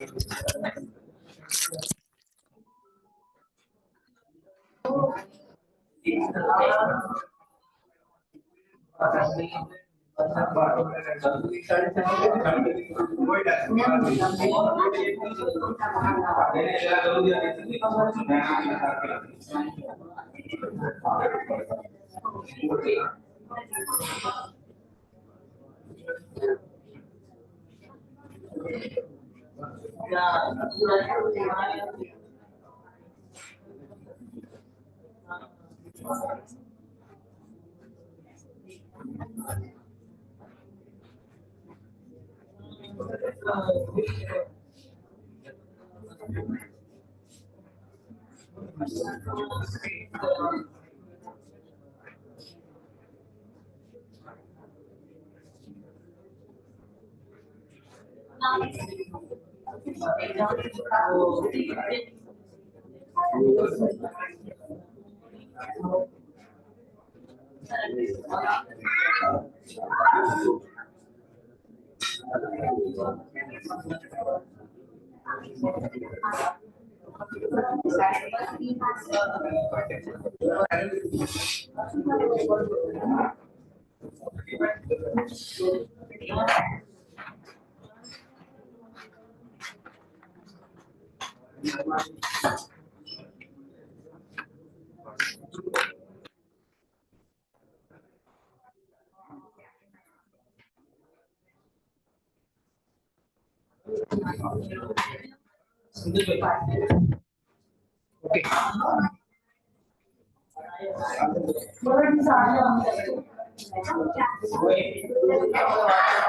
Okay.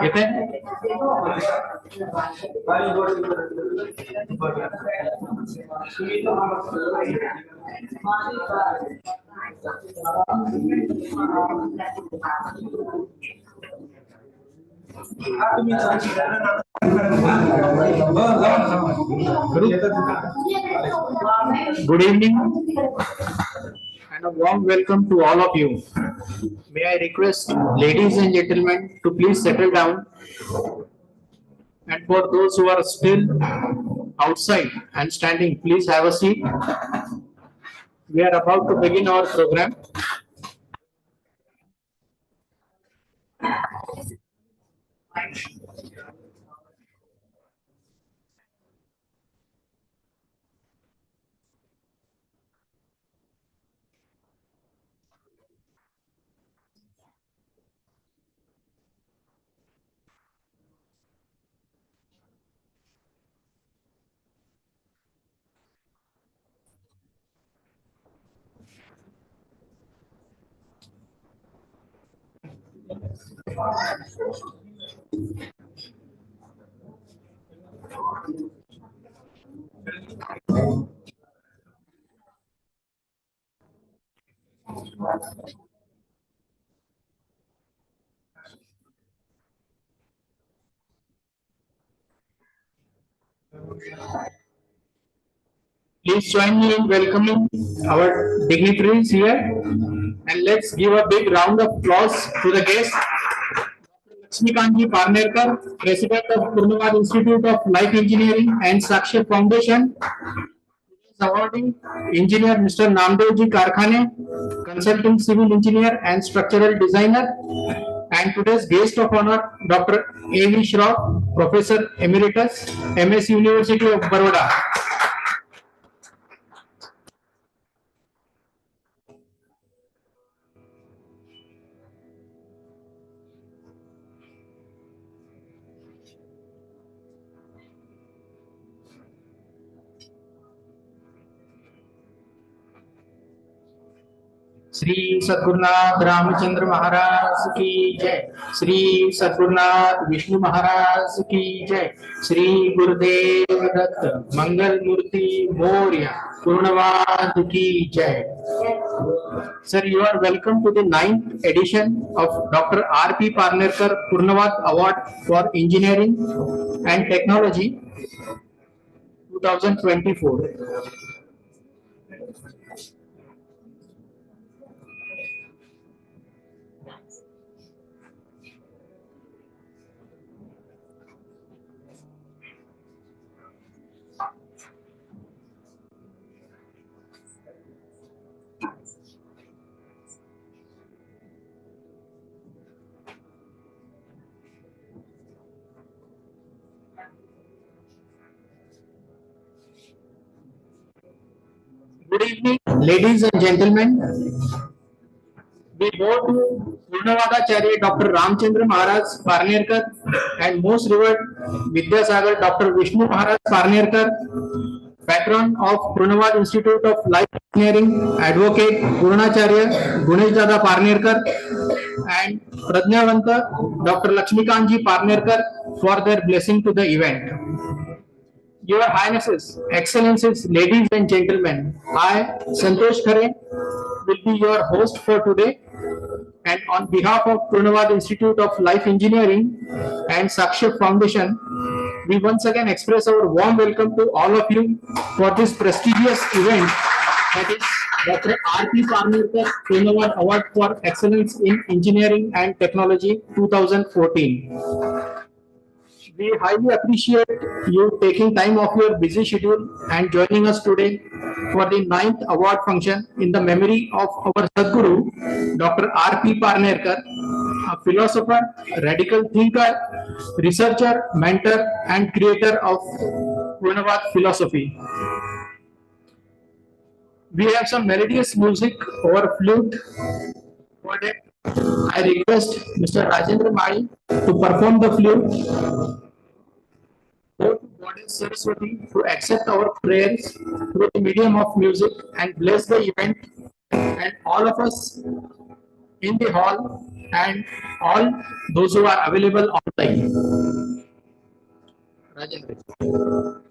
येते Good evening and a warm welcome to all of you. May I request ladies and gentlemen to please settle down, and for those who are still outside and standing, please have a seat. We are about to begin our program. Please join me in welcoming our dignitaries here, and let's give a big round of applause to the guest, Lakshmikanji Parnerkar, President of Purnavad Institute of Life Engineering and Sakshi Foundation. Awarding Engineer Mr. Namdevji Karkhane, Consulting Civil Engineer and Structural Designer, and today's guest of honor, Dr. A.V. Shroff, Professor Emeritus, MS University of Baroda. Shri सद्गुरुनाथ रामचंद्र महाराज की जय, श्री सद्गुरुनाथ विष्णु महाराज की जय, श्री गुरुदेव दत्त मंगल मूर्ति मौर्य पूर्णवाद की जय. Sir, you are welcome to the 9th edition of Dr. R.P. Parnerkar Purnavad Award for Engineering and Technology 2024. Good evening, ladies and gentlemen. We bow to Purnavadacharya Dr. Ramchandra Maharaj Parnerkar and most revered Vidyasagar Dr. Vishnu Maharaj Parnerkar, patron of Purnavad Institute of Life Engineering, Advocate Purnacharya Gunesh Dada Parnerkar and Prajnavanta Dr. Lakshmikanji Parnerkar for their blessing to the event. Your Highnesses, Excellencies, ladies and gentlemen, I, Santosh Khare, will be your host for today. And on behalf of Purnavad Institute of Life Engineering and Sakshap Foundation, we once again express our warm welcome to all of you for this prestigious event, that is Dr. R.P. Parnerkar Purnavad Award for Excellence in Engineering and Technology 2014. We highly appreciate you taking time off your busy schedule and joining us today for the ninth award function in the memory of our Sadguru, Dr. R.P. Parnerkar, a philosopher, radical thinker, researcher, mentor, and creator of Purnavad philosophy. We have some melodious music over flute. For that, I request Mr. Rajendra Mali to perform the flute. Go to Goddess Saraswati to accept our prayers through the medium of music and bless the event and all of us in the hall and all those who are available online. Rajendra.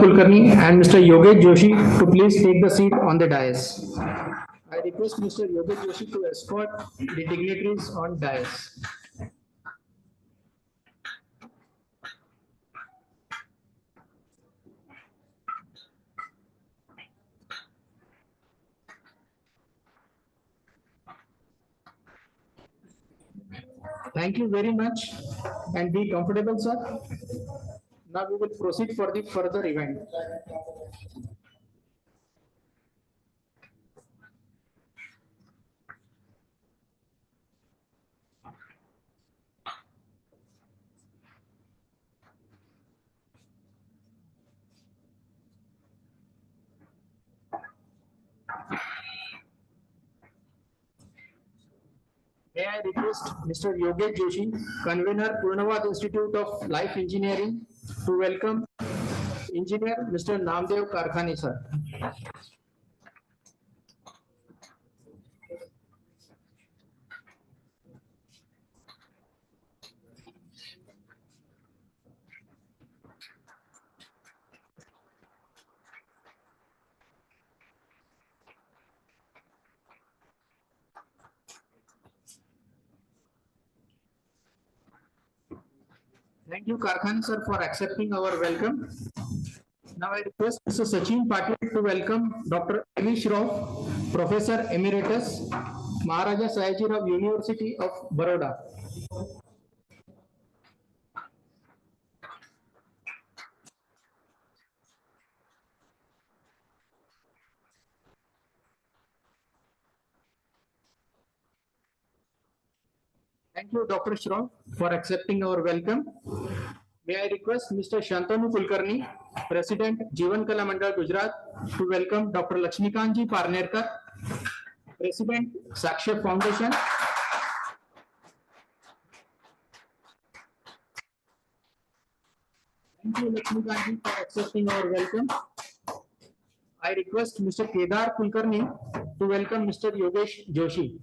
Kulkarni and Mr. Yogesh Joshi to please take the seat on the dais. I request Mr. Yogesh Joshi to escort the dignitaries on dais. Thank you very much and be comfortable, sir. Now we will proceed for the further event. May I request Mr. Yogesh Joshi, convener Purnavad Institute of Life Engineering, to welcome Engineer Mr. Namdev Karkhani, sir. Thank you, Karkhani, sir, for accepting our welcome. Now I request Mr. Sachin Patil to welcome Dr. Amy Shroff, Professor Emeritus, Maharaja Sayajirao University of Baroda. Thank you, Dr. Shroff, for accepting our welcome. May I request Mr. Shantanu Kulkarni, President Jeevan Kala Mandal Gujarat, to welcome Dr. Lakshmikantji Parnerkar, President Sakshar Foundation. Thank you, Lakshmikantji, for accepting our welcome. I request Mr. Kedar Kulkarni to welcome Mr. Yogesh Joshi.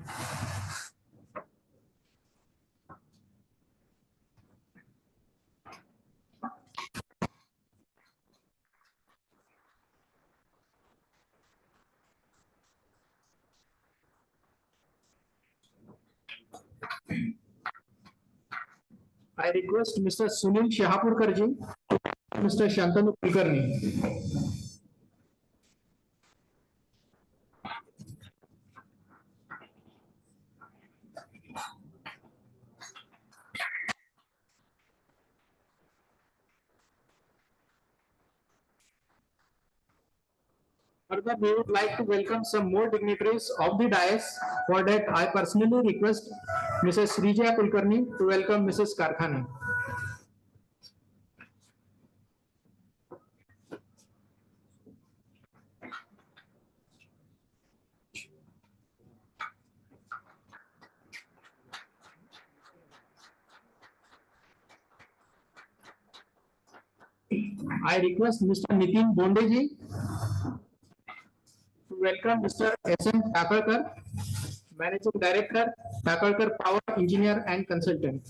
I request Mr. Sunil Shahapurkarji, Mr. Shantanu Kulkarni. Further, we would like to welcome some more dignitaries of the dais. For that, I personally request Mrs. Srijaya Kulkarni to welcome Mrs. Karkhani. I request Mr. Nitin Bondeji to welcome Mr. S.M. Takalkar, Managing Director, Takalkar Power Engineer and Consultant.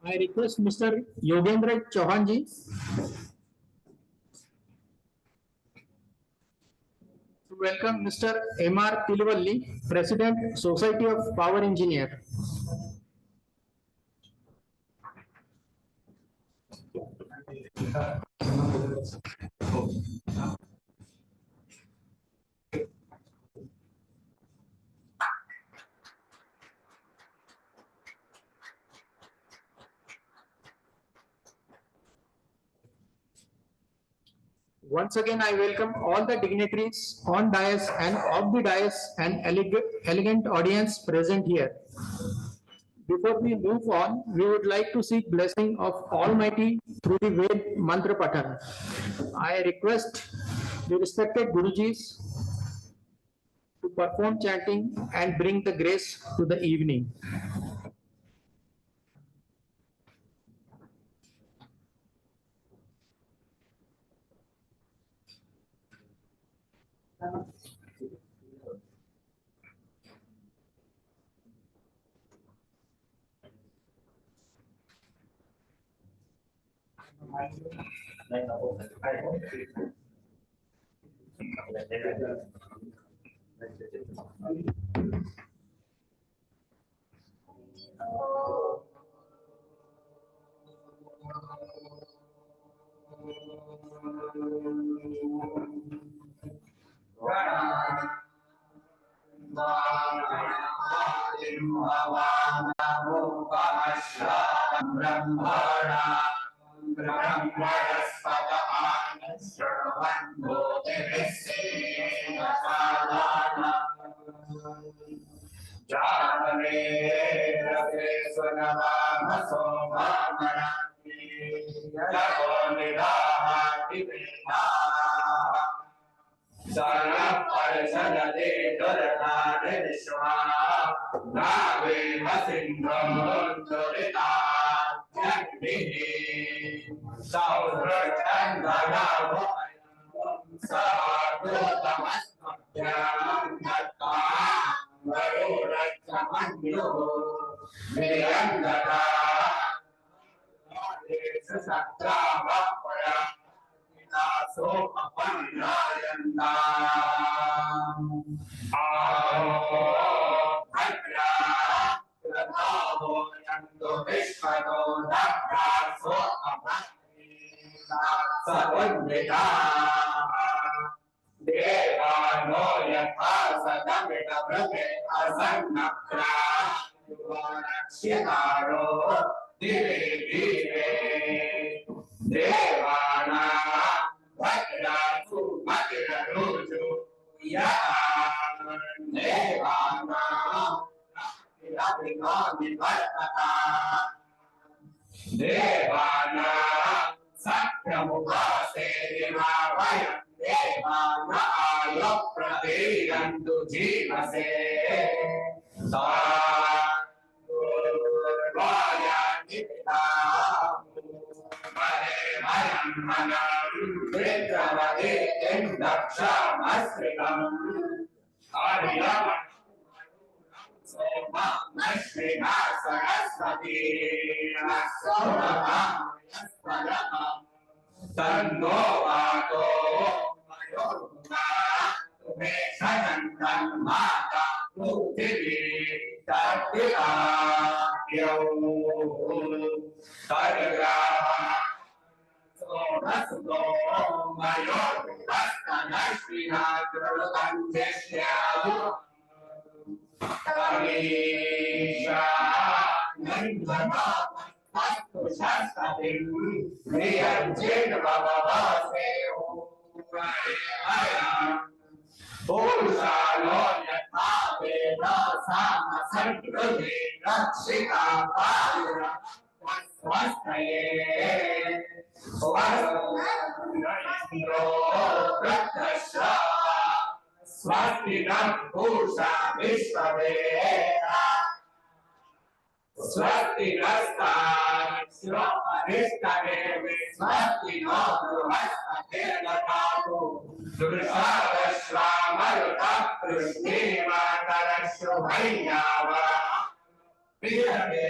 I request Mr. Yogendra Chauhanji to welcome Mr. M.R. Tilvalli, President, Society of Power Engineer. Once again, I welcome all the dignitaries on dais and off the dais and elegant audience present here. Before we move on, we would like to seek blessing of Almighty through the Ved Mantra Patan. I request the respected Gurujis to perform chanting and bring the grace to the evening. ब्रह्मणा ब्रह्मणस्पत श्रवन् भूतिभिस्सेन सादानम् जातवे रसे स्वनवामसो मामनन्ति यतो निदाहाति वेदाः सर्वपरिषदते दुर्गानि विश्वा नावे वसिन्धं दुरितात्यग्निः सौहृदङ्गनाभो साधुतमस्मभ्यां दत्ता वरुणच्चमन्युः विरन्दता सत्रावपरा सो अपन्नायन्ता आहो भद्रा प्रतापो यन्तो विश्वतो दभ्रा सो अपन्ना सवन्विता देवानो यथा सदमित भृते असन्नप्रा युवानक्ष्यतारो दिवे दिवे देवाना भद्रासु मतिररुजु देवाना विवर्तता देवाना सत्यमुपासे दिवावयं देवाना आयो प्रतीरन्तु जीवसे विद्रवदे दक्षामस्त्रिकम् सोमश्रिका सरस्वती तन्नो वातो मयोर्मा तुमे सनन्दन् माता पृथिवी तद्विता यौ तद्ग्रामः सोमसुतो मयोर्वस्तनश्विना कृतञ्जस्याः तमीशा नन्दना अस्तु शास्त्रतिं प्रियञ्चिन्ववसे पुरुषालो यथा वेद सामसंकृते रक्षिता पायुरा स्वस्तये स्वस्तिरो प्रत्यश्रावा स्वस्ति न पूषा विश्ववेदा स्वस्ति नस्तास्यो अरिष्टदेवे स्वस्ति नो बृहस्पतिर्दधातु दुर्गाश्वामरुतः पृष्ठेमातरशुभैयावा विषवे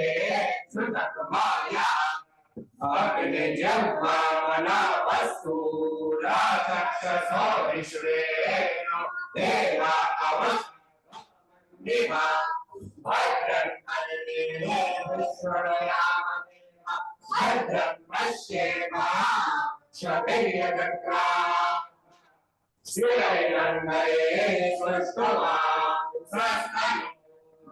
श्रुतकुमार्या अग्निजह्वामना वस्तूराचक्षसो विश्वेनो देवा अवस्निवा भद्रं अनिले विश्वयामदेव भद्रं पश्येमा क्षतिर्यजत्रा श्रीरङ्गये स्वस्तवा स्वस्तं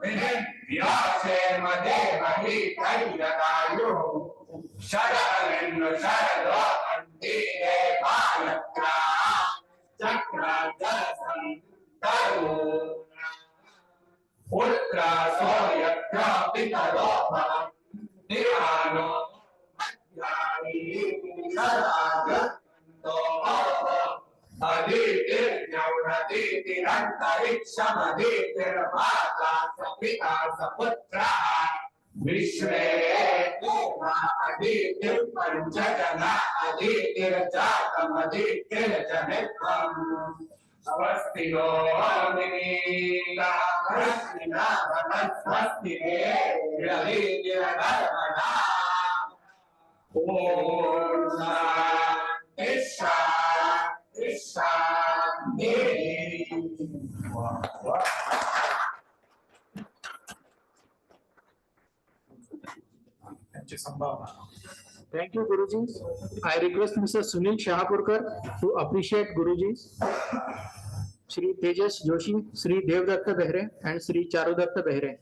व्यासेम देवहि कैलकायुः शरदिन्दु शरदो अन्तिरे बालक्रा चक्रा जलसन्तरो पुत्र सोयत्र पितरो दिवानो मध्यानि सदागतो अदितिर्न्यौरदितिरन्तरिक्षमदितिर्माता सपिता सपुत्रः विश्वे अदितिर्पञ्चजना अदितिर्जातमदितिर्जनित्वम् Swastino Amini Krishna Swastine Radhya Dharmana Om Isha Isha Thank you, Guruji. I request Mr. Sunil Shahapurkar to appreciate Guruji, Shri Tejas Joshi, Shri Devdatta Behre, and Shri Charudatta Behre.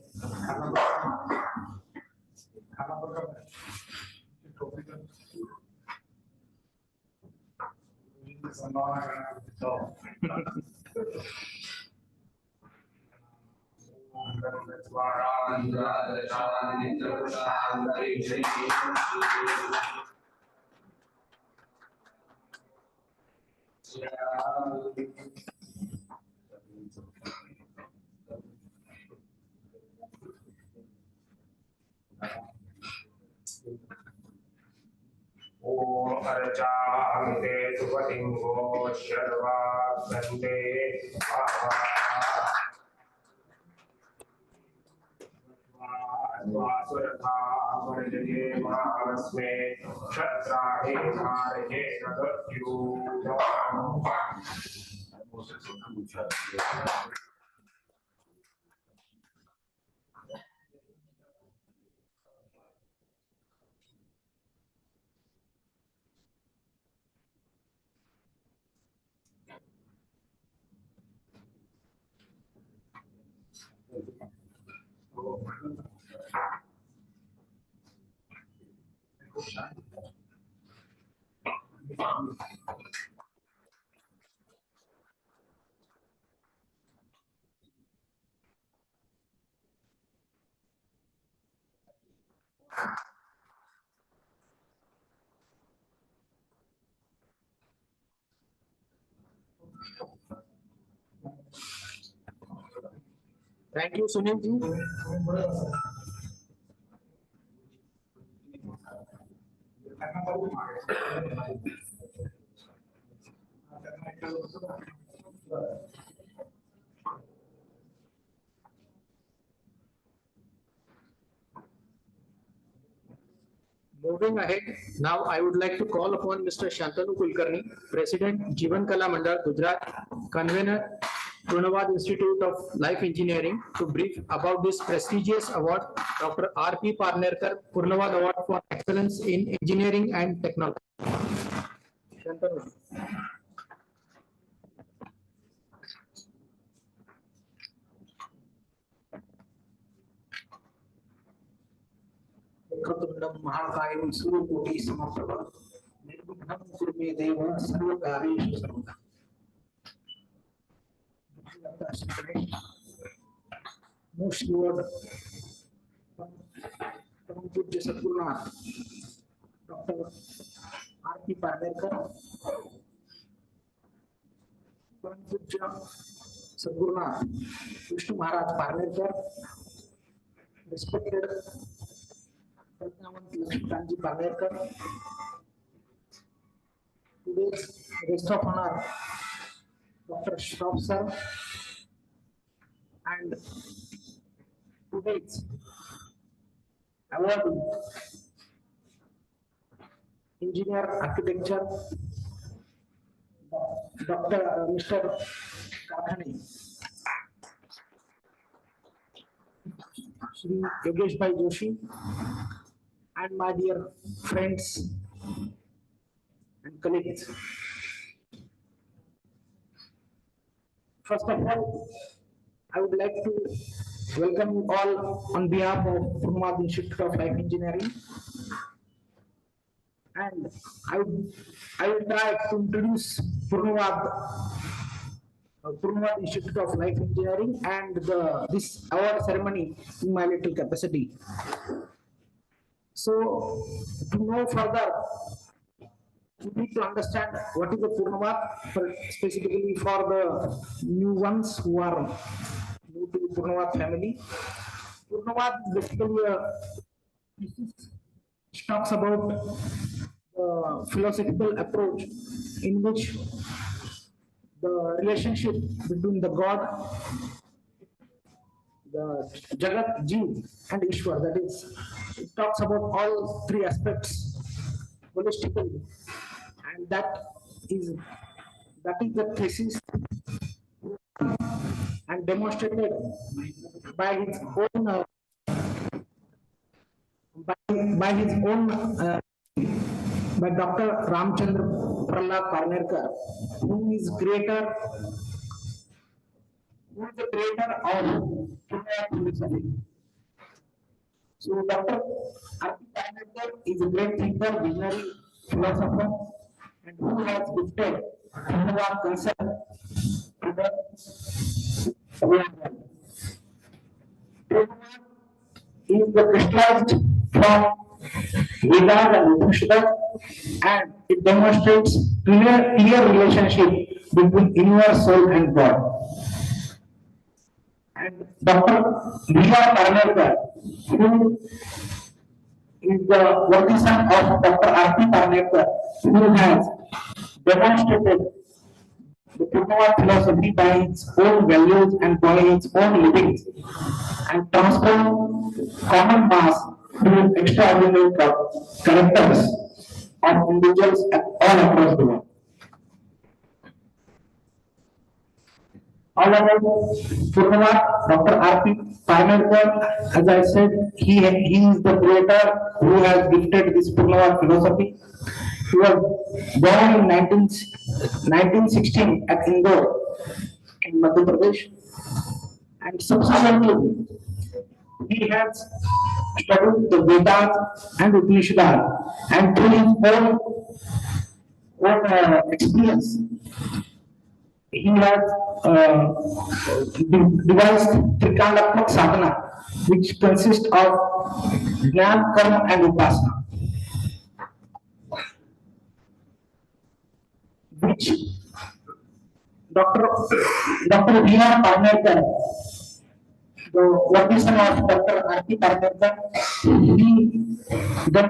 Om Arjante Supatingo Sharva Sande Vasurtha Varjye Mahasme Kshatrahe Bharye Nagatyu Thank you, Sunil ji. Moving ahead, now I would like to call upon Mr. Shantanu Kulkarni, President Jeevan Kala Mandal, Gujarat, Convener, Purnavad Institute of Life Engineering, to brief about this prestigious award, Dr. R.P. Parnerkar Purnavad Award for Excellence in Engineering and Technology. Shantanu. वक्रतुंडं महाकायं सूर्यकोटि समप्रभ निर्विघ्नं कुरु मे देव सर्वकार्येषु सर्वदा। Most Lord, Param Pujya Sadgurunath, Dr. R.P. Parnerkar, Param Pujya Sadgurunath, Vishnu Maharaj Parnerkar, respected Lakshmikantji Parnerkar, today's guest of honor, Dr. Shroff sir, and today's award engineer architecture, Dr. Mr. Kakhane, Shri Yogesh Bhai Joshi, and my dear friends and colleagues. First of all, I would like to welcome you all on behalf of Purnavad Institute of Life Engineering. And I will try to introduce Purnavad Institute of Life Engineering and this award ceremony in my little capacity. So, to know further, you need to understand what is the Purnavad, specifically for the new ones who are new to Purnavad family. Purnavad is basically talks about the philosophical approach in which the relationship between the God, the Jagat, Jeev, and Ishwar. That is, it talks about all three aspects holistically, and is that is the thesis and demonstrated by his own by, by his own by Dr. Ramchandra Prahlad Parnerkar, who is the creator of Purnaya philosophy. So Dr. R.P. Parnerkar is a great thinker, visionary philosopher, and who has gifted Purnaya concept to the world. Purnaya is the crystallized from Vedas and Upanishads, and it demonstrates clear relationship between universe, soul, and God. And Dr. V.R. Parnerkar, who is the worthy son of Dr. R.P. Parnerkar, who has demonstrated the Purnaya philosophy by its own values and by its own livings, and transform common mass to extraordinary characters of individuals all across the world. All about Purnaya, Dr. R.P. Parnerkar, as I said, he is the creator who has gifted this Purnaya philosophy. He was born in 1916 at Indore, in Madhya Pradesh, and subsequently he has studied the Vedas and Upanishads, and through his own experience, he has devised Trikandatmak Sadhana, which consists of Jnana, Karma, and Upasana, which Dr. V.R. Parnerkar, the worthy son of Dr. R.P. Parnerkar, he then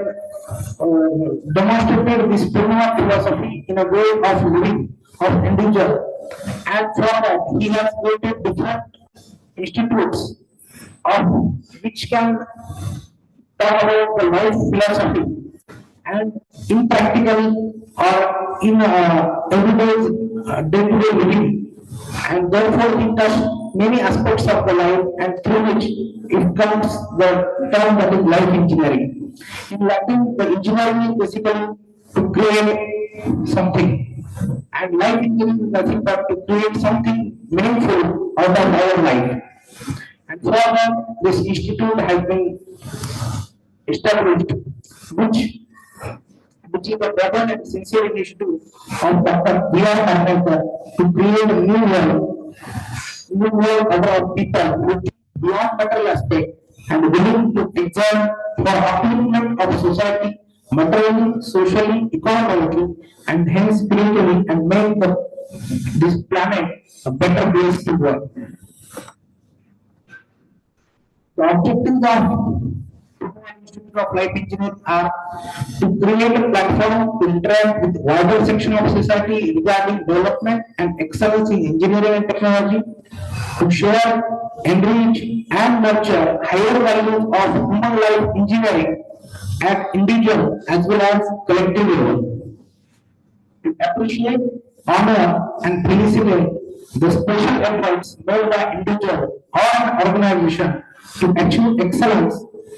demonstrated this Purnaya philosophy in a way of living of individual, and for that he has created different institutes of which can talk about the life philosophy and in practical or in everyday day-to-day living, and therefore it touches many aspects of the life, and through which it comes the term that is life engineering. In Latin, the engineering is basically to create something, and life engineering is nothing but to create something meaningful out of our life. And for that, this institute has been established, which is the modern and sincere initiative of Dr. V.R. Parnerkar to create a new world of our people with beyond material aspect and willing to exert for upliftment of society materially, socially, economically, and hence spiritually, and make this planet a better place to work. The objectives of Institute of Life Engineering are to create a platform to interact with wider section of society regarding development and excellence in engineering and technology, to share, enrich, and nurture higher values of human life engineering at individual as well as collective level, to appreciate, honor, and felicitate the special efforts made by individual or an organization to achieve excellence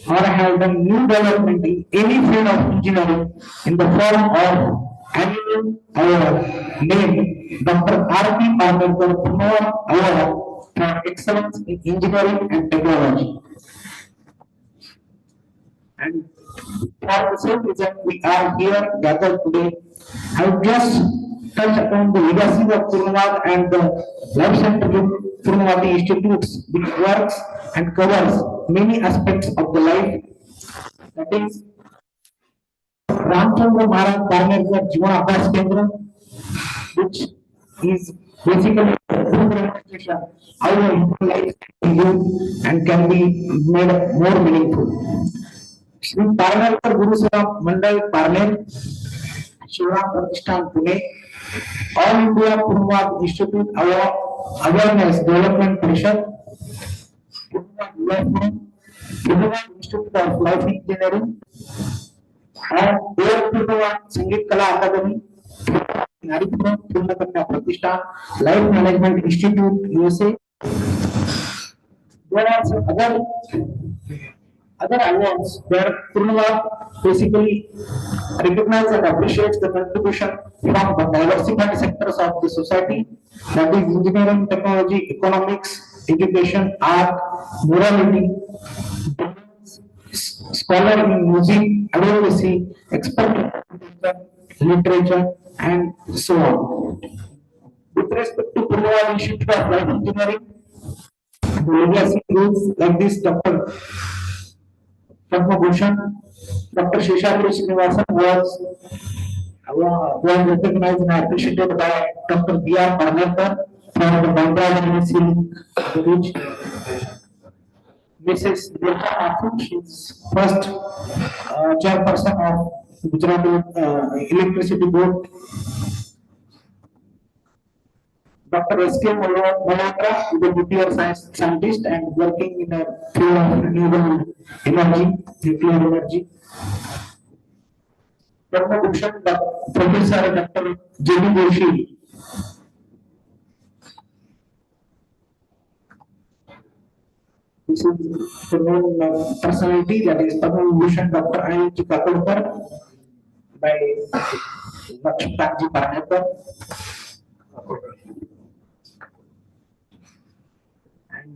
or have done new development in any field of engineering in the form of annual award named Dr. R.P. Parnerkar Purnaya Award for excellence in engineering and technology. And for the same reason, we are here gathered today. I will just touch upon the legacy of Purnaya and the life center with Purnaya Institutes, which works and covers many aspects of the life. That is Ramchandra Maharaj Parnerkar Jivan Abhyas Kendra, which is basically a good demonstration how a human life can be lived and can be made more meaningful. Shri Parnerkar Guru Seva Mandal Parner, Shivram Pratishthan Pune, All India Purnawat Institute Awareness Development Pressure, Purnawat Institute of Life Engineering, and their Purnawat Sangeet Kala Academy, Naripur Purnakanya Pratishthan, Life Management Institute, USA. There are some other awards where Purnawat basically recognizes and appreciates the contribution from the diversified sectors of the society, that is engineering, technology, economics, education, art, morality, scholar in music, advocacy, expert in literature, and so on. With respect to Purnawat Institute of Life Engineering, the legacy rules like this: Dr. Padma Bhushan, Dr. Sheshadri Srinivasan was recognized and appreciated by Dr. B.R. Parnerkar for the Bandra Silk Bridge. Mrs. Dilha Mathur, she is first chairperson of Gujarat Electricity Board. Dr. S.K. Malhotra is a nuclear scientist and working in a field of renewable energy, nuclear energy. Padma Bhushan, Professor Dr. J.B. Joshi. This is the known personality, that is Padma Bhushan Dr. Anil G. Kakodkar by Lakshmikant Parnerkar. And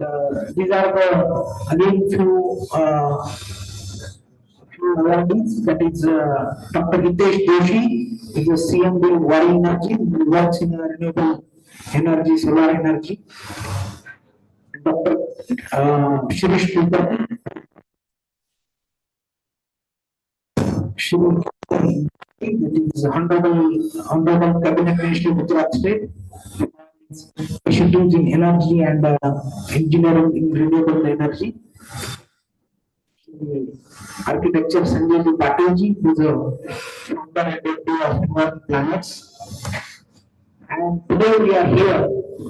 these are the again few awardees. That is Dr. Hitesh Joshi, is a CMD Wari Energy, who works in renewable energy, solar energy. Dr. Shirish Kulkarni, that is Honorable Cabinet Minister of Gujarat State. Issues in energy and engineering in renewable energy. Architecture Sanjay Ji Patilji, who is a founder and director of One Planets. And today we are here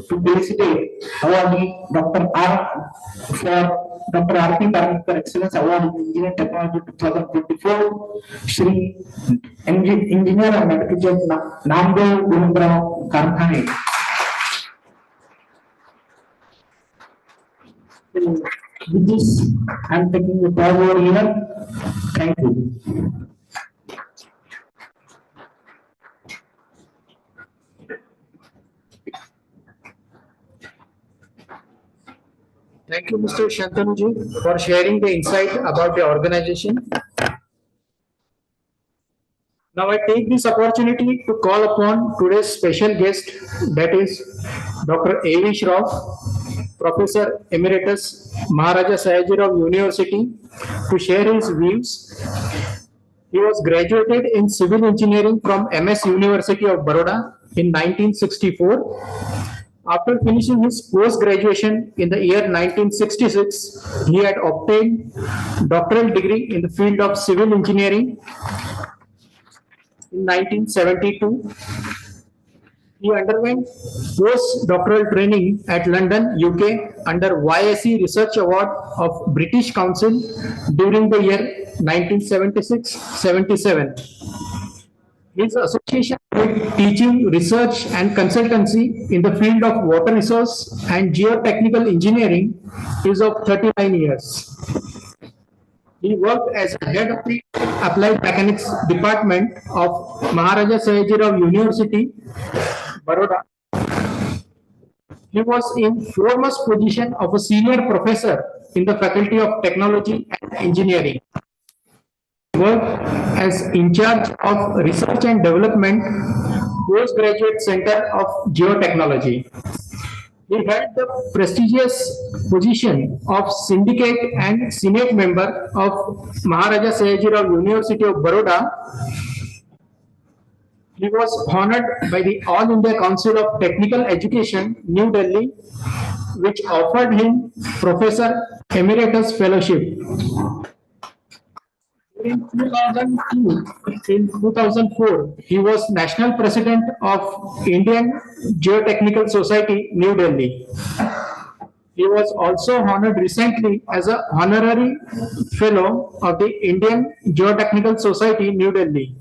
to felicitate awardee Dr. R.P. Parnerkar Excellence Award in Engineering Technology 2024, Shri Engineer and Architect Namdev Gurundrao Karkhane. With this, I am taking the floor over here. Thank you. Thank you, Mr. Shantanu, for sharing the insight about the organization. Now I take this opportunity to call upon today's special guest, that is Dr. A.V. Shroff, Professor Emeritus, Maharaja Sayajirao University, to share his views. He was graduated in civil engineering from MS University of Baroda in 1964. After finishing his post-graduation in the year 1966, he had obtained doctoral degree in the field of civil engineering. In 1972, he underwent postdoctoral training at London, UK under YSE Research Award of British Council during the year 1976-77. His association with teaching, research and consultancy in the field of water resource and geotechnical engineering is of 39 years. He worked as head of the Applied Mechanics Department of Maharaja Sayajirao University, Baroda. He was in foremost position of a senior professor in the Faculty of Technology and Engineering. He worked as in charge of Research and Development, Postgraduate Center of Geotechnology. He held the prestigious position of Syndicate and Senate member of Maharaja Sayajirao University of Baroda. He was honored by the All India Council of Technical Education, New Delhi, which offered him Professor Emeritus Fellowship. In 2004, he was National President of Indian Geotechnical Society, New Delhi. He was also honored recently as an honorary fellow of the Indian Geotechnical Society, New Delhi.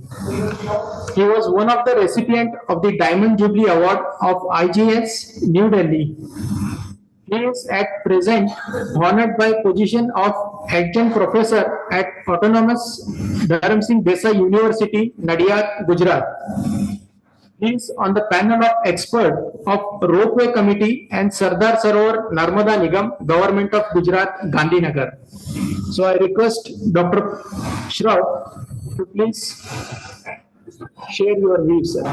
He was one of the recipients of the Diamond Jubilee Award of IGS, New Delhi. He is at present honored by position of adjunct professor at Autonomous Dharam Singh Desai University, Nadiad, Gujarat. He is on the panel of experts of Ropeway Committee and Sardar Sarovar Narmada Nigam, Government of Gujarat, Gandhinagar. So I request Dr. Shroff to please share your views, sir.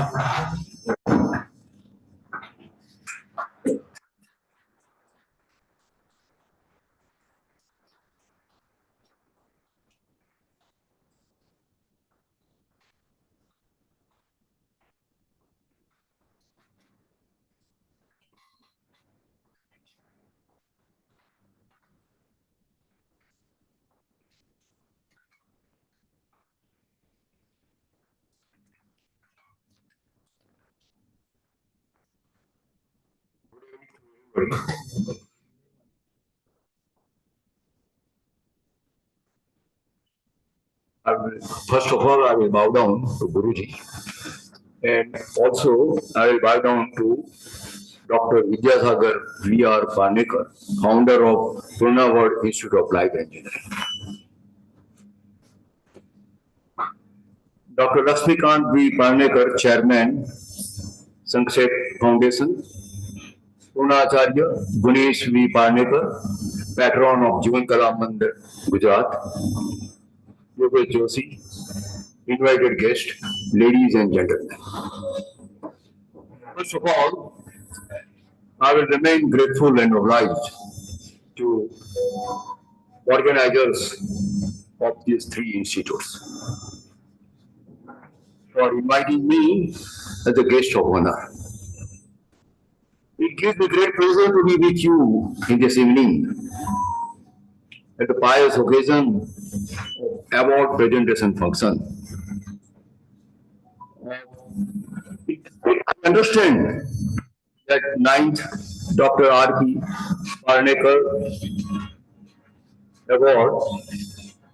First of all, I will bow down to Guruji, and also I will bow down to Dr. Vidyasagar V.R. Parnekar, founder of Purna World Institute of Life Engineering. Dr. Lakshmikant V. Parnekar, Chairman, Sankshet Foundation. Purnacharya Gunesh V. Parnekar, Patron of Jivan Kala Mandir, Gujarat. Yogesh Joshi, invited guest, ladies and gentlemen. First of all, I will remain grateful and obliged to organizers of these three institutes for inviting me as a guest of honor. It gives me great pleasure to be with you in this evening at the pious occasion of award presentation function. I understand that ninth Dr. R.P. Parnekar Award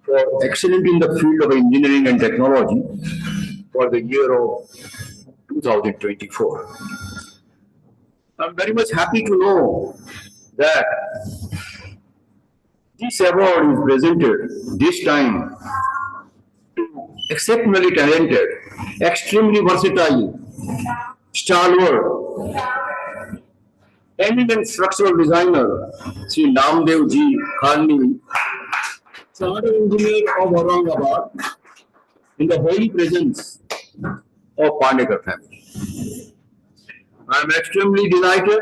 for excellent in the field of engineering and technology for the year of 2024. I'm very much happy to know that this award is presented this time to exceptionally talented, extremely versatile, stalwart, eminent structural designer, Sri Namdev Ji Khalni, chartered engineer of Aurangabad, in the holy presence of Parnekar family. I am extremely delighted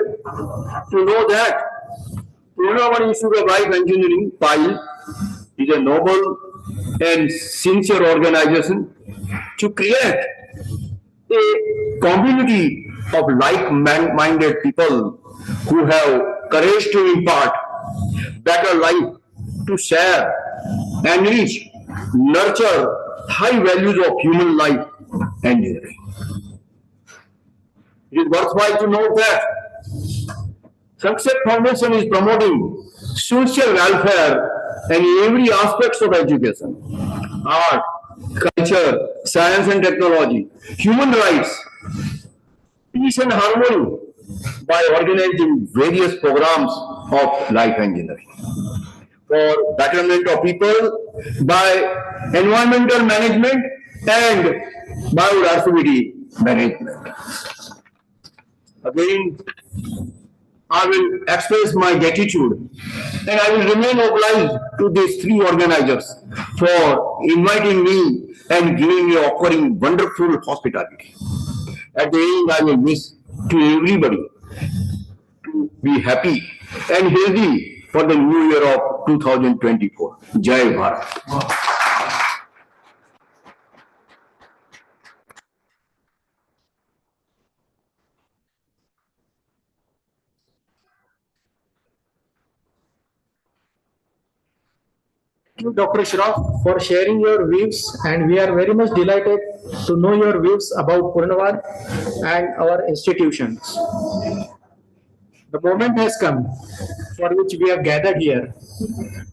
to know that Purnawadi Institute of Life Engineering, PILE, is a noble and sincere organization to create a community of like-minded people who have courage to impart better life, to share, enrich, nurture high values of human life engineering. It is worthwhile to note that Success Foundation is promoting social welfare in every aspect of education, art, culture, science and technology, human rights, peace and harmony by organizing various programs of life engineering. For betterment of people by environmental management and biodiversity management. Again, I will express my gratitude and I will remain obliged to these three organizers for inviting me and giving me offering wonderful hospitality. At the end, I will wish to everybody to be happy and healthy for the new year of 2024. Jai Bharat. you, Dr. Shroff, for sharing your views, and we are very much delighted to know your views about Purnavad and our institutions. The moment has come for which we have gathered here.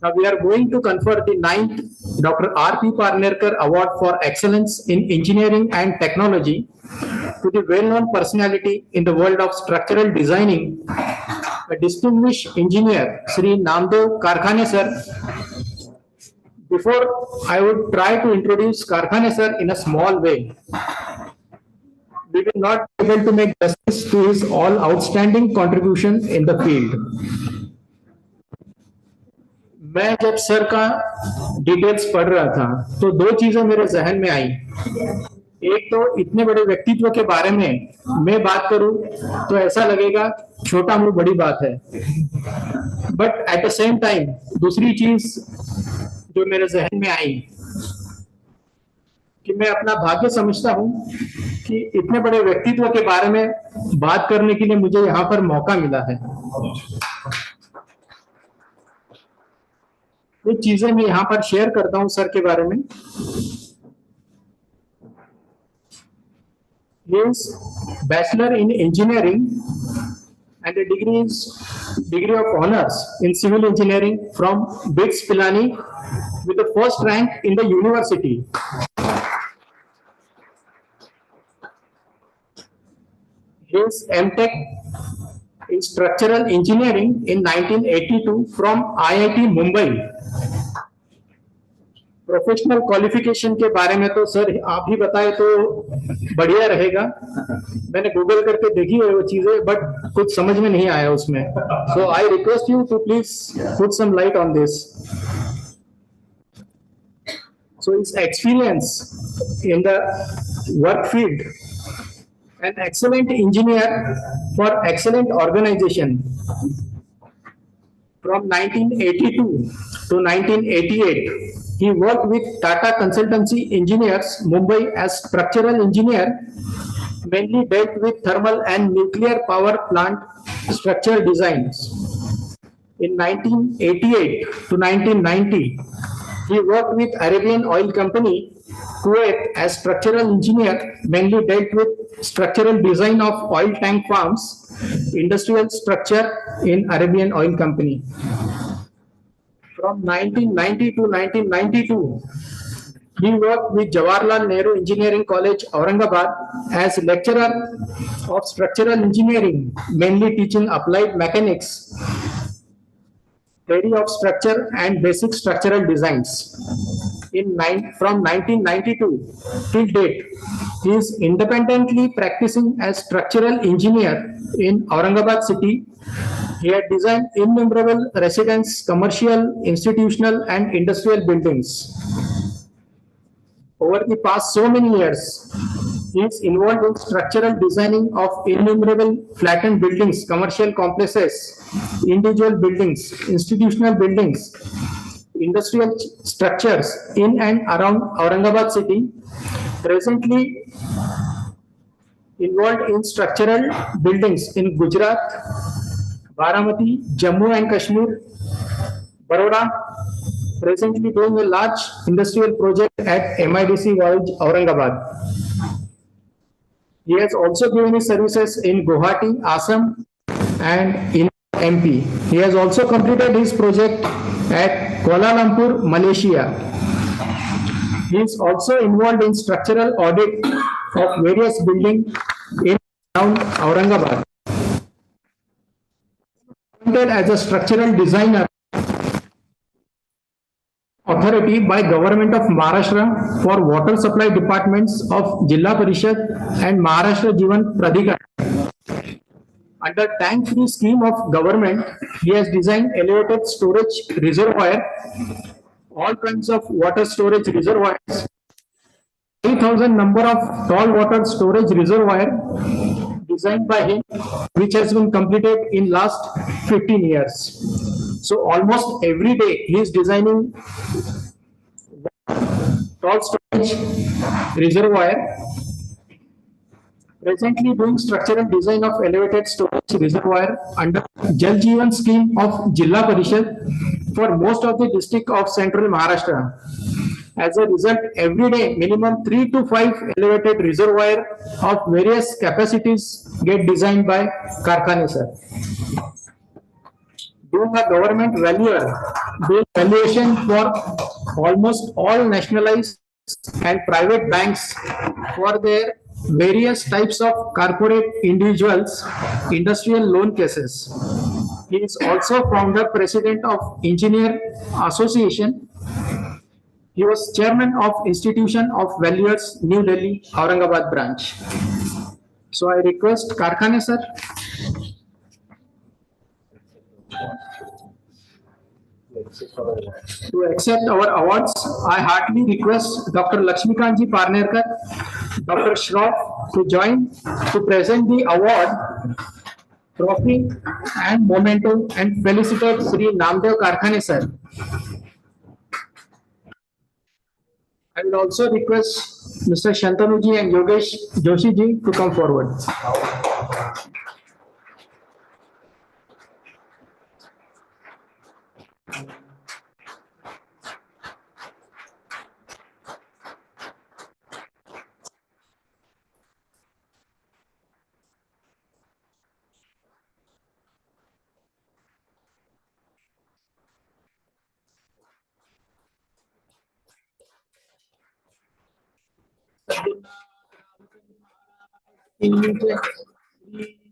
Now we are going to confer the 9th Dr. R.P. Parnerkar Award for Excellence in Engineering and Technology to the well-known personality in the world of structural designing, a distinguished engineer, Sri Namdev Karkhane sir. Before I would try to introduce Karkhane sir in a small way, we will not be able to make justice to his all outstanding contribution in the field. मैं जब sir का details पढ़ रहा था तो दो चीजें मेरे जहन में आई। एक तो इतने बड़े व्यक्तित्व के बारे में मैं बात करूं तो ऐसा लगेगा छोटा मुंह बड़ी बात है, but at the same time दूसरी चीज जो मेरे जहन में आई कि मैं अपना भाग्य समझता हूं कि इतने बड़े व्यक्तित्व के बारे में बात करने के लिए मुझे यहाँ पर मौका मिला है। कुछ चीजें मैं यहाँ पर शेयर करता हूं सर के बारे में। He is Bachelor in Engineering and a degree of honors in Civil Engineering from BITS Pilani with the first rank in the university. His M.Tech in Structural Engineering in 1982 from IIT Mumbai. Professional qualification के बारे में तो sir आप ही बताए तो बढ़िया रहेगा। मैंने गूगल करके देखी है वो चीजें, बट कुछ समझ में नहीं आया उसमें। So I request you to please put some light on this. So his experience in the work field, an excellent engineer for excellent organization. From 1982 to 1988, he worked with Tata Consultancy Engineers, Mumbai as structural engineer, mainly dealt with thermal and nuclear power plant structural designs. In 1988 to 1990, he worked with Arabian Oil Company, Kuwait as structural engineer, mainly dealt with structural design of oil tank farms, industrial structure in Arabian Oil Company. From 1990 to 1992, he worked with Jawaharlal Nehru Engineering College, Aurangabad as lecturer of structural engineering, mainly teaching applied mechanics, theory of structure and basic structural designs. From 1992 till date, he is independently practicing as structural engineer in Aurangabad city. He had designed innumerable residence, commercial, institutional and industrial buildings. Over the past so many years, he is involved in structural designing of innumerable flattened buildings, commercial complexes, individual buildings, institutional buildings, industrial structures in and around Aurangabad city. Presently involved in structural buildings in Gujarat, Baramati, Jammu and Kashmir, Baroda. Presently doing a large industrial project at MIDC College, Aurangabad. He has also given his services in Guwahati, Assam and in MP. He has also completed his project at Kuala Lumpur, Malaysia. He is also involved in structural audit of various buildings in around Aurangabad. Appointed as a structural designer authority by Government of Maharashtra for water supply departments of Jilla Parishad and Maharashtra Jeevan Pradhikar. Under tank-free scheme of government, he has designed elevated storage reservoir, all kinds of water storage reservoirs, 3,000 number of tall water storage reservoir designed by him, which has been completed in last 15 years. So almost every day he is designing tall storage reservoir. Presently doing structural design of elevated storage reservoir under Jal Jeevan scheme of Jilla Parishad for most of the district of central Maharashtra. As a result, every day, minimum 3 to 5 elevated reservoir of various capacities get designed by Karkhane, sir. Doing a government valuation for almost all nationalized and private banks for their various types of corporate individuals industrial loan cases. He is also founder president of Engineer Association. He was chairman of Institution of Valuers, New Delhi, Aurangabad branch. So I request Karkhane sir to accept our awards. I heartily request Dr. Lakshmikantji Parnerkar, Dr. Shroff to join to present the award, trophy and memento and felicitate Sri Namdev Karkhane sir. I will also request Mr. Shantanu and Yogesh Joshi ji to come forward.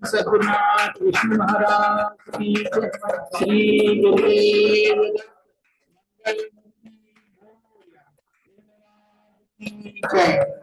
Sadhgurunath Vishnu Maharaj ki jai. Shri Gurudev Jai.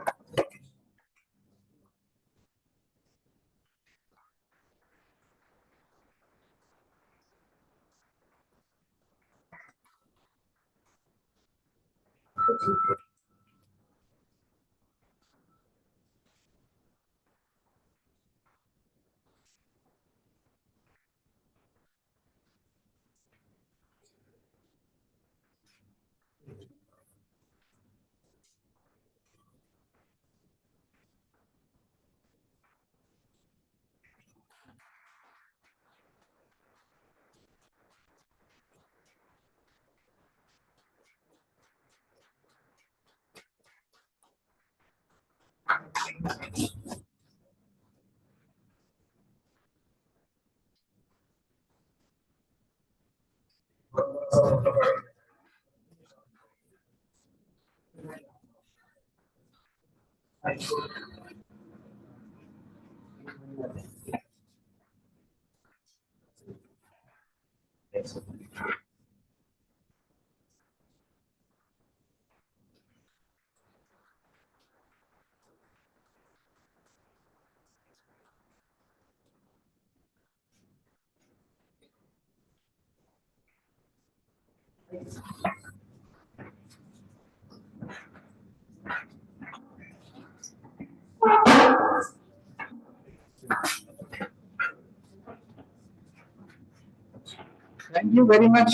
Thank you very much,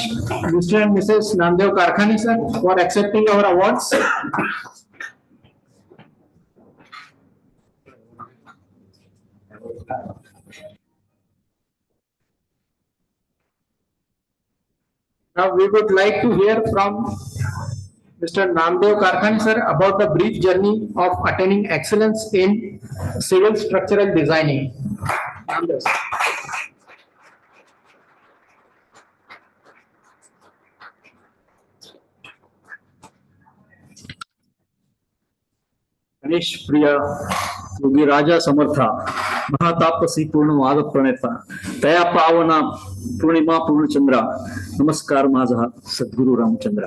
Mr. and Mrs. Namdev Karkhane sir, for accepting our awards. Now we would like to hear from Mr. Namdev Karkhane sir about the brief journey of attaining excellence in civil structural designing. Namdev, sir. Ganesh प्रिय योगी राजा समर्था महातापसी पूर्ण वाद प्रणेता तया पावना पूर्णिमा पूर्णचंद्रा नमस्कार माझा सद्गुरु रामचंद्र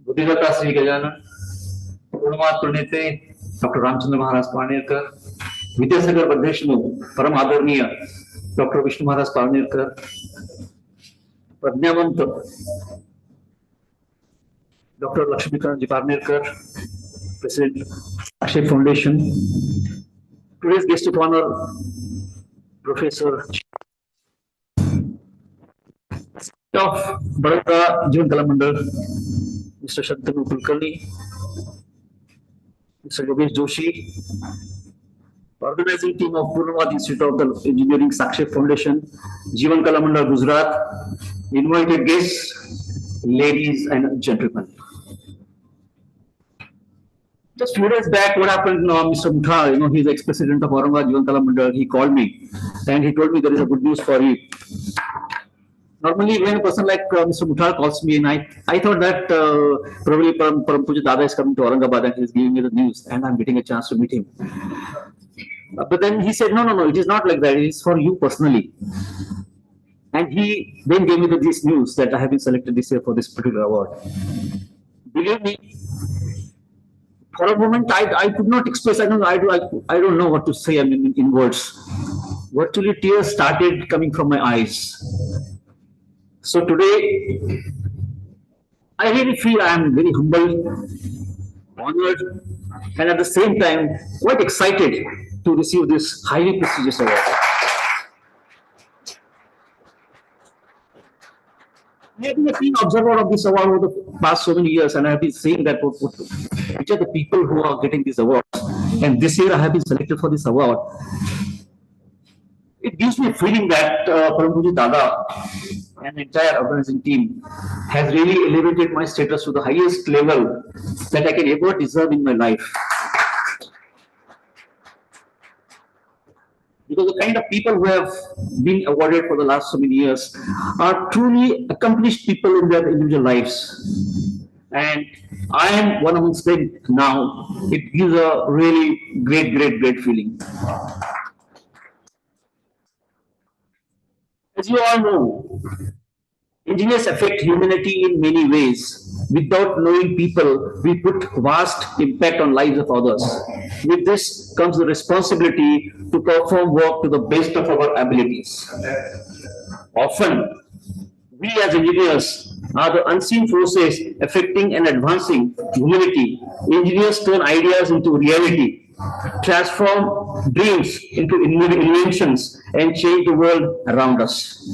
बुद्धिदाता श्री गजानन पूर्णवाद प्रणेते डॉक्टर रामचंद्र महाराज पाणेरकर विद्यासागर बद्धेशमुख परम आदरणीय डॉक्टर विष्णू महाराज पाणेरकर प्रज्ञावंत doctor Laxmikant Parnerkar, President Akshay Foundation. Today's guest of honor, Professor of Baroda Jeevan Kala Mandal, Mr. Shantanu Kulkarni, Mr. Yogesh Joshi, organizing team of Purnavad Institute of the Engineering Sakshi Foundation, Jeevan Kala Mandal, Gujarat, invited guests, ladies and gentlemen. Just few days back, what happened, Mr. Mutha, he's ex-president of Aurangabad Jeevan Kala Mandal, he called me and he told me there is a good news for you. Normally, when a person like Mr. Mutha calls me, and I thought that probably Param Puja Dada is coming to Aurangabad and he's giving me the news and I'm getting a chance to meet him. But then he said, no, it is not like that. It is for you personally. And he then gave me this news that I have been selected this year for this particular award. Believe me, for a moment, I could not express, I don't know what to say, in words. Virtually tears started coming from my eyes. So today, I really feel I am very humbled, honored, and at the same time, quite excited to receive this highly prestigious award. I have been a keen observer of this award over the past so many years, and I have been saying that which are the people who are getting these awards. And this year I have been selected for this award. It gives me a feeling that Param Puja Dada and the entire organizing team has really elevated my status to the highest level that I can ever deserve in my life. Because the kind of people who have been awarded for the last so many years are truly accomplished people in their individual lives. And I am one amongst them now. It gives a really great feeling. As you all know, engineers affect humanity in many ways. Without knowing people, we put vast impact on lives of others. With this comes the responsibility to perform work to the best of our abilities. Often, we as engineers are the unseen forces affecting and advancing humanity. Engineers turn ideas into reality, transform dreams into inventions, and change the world around us.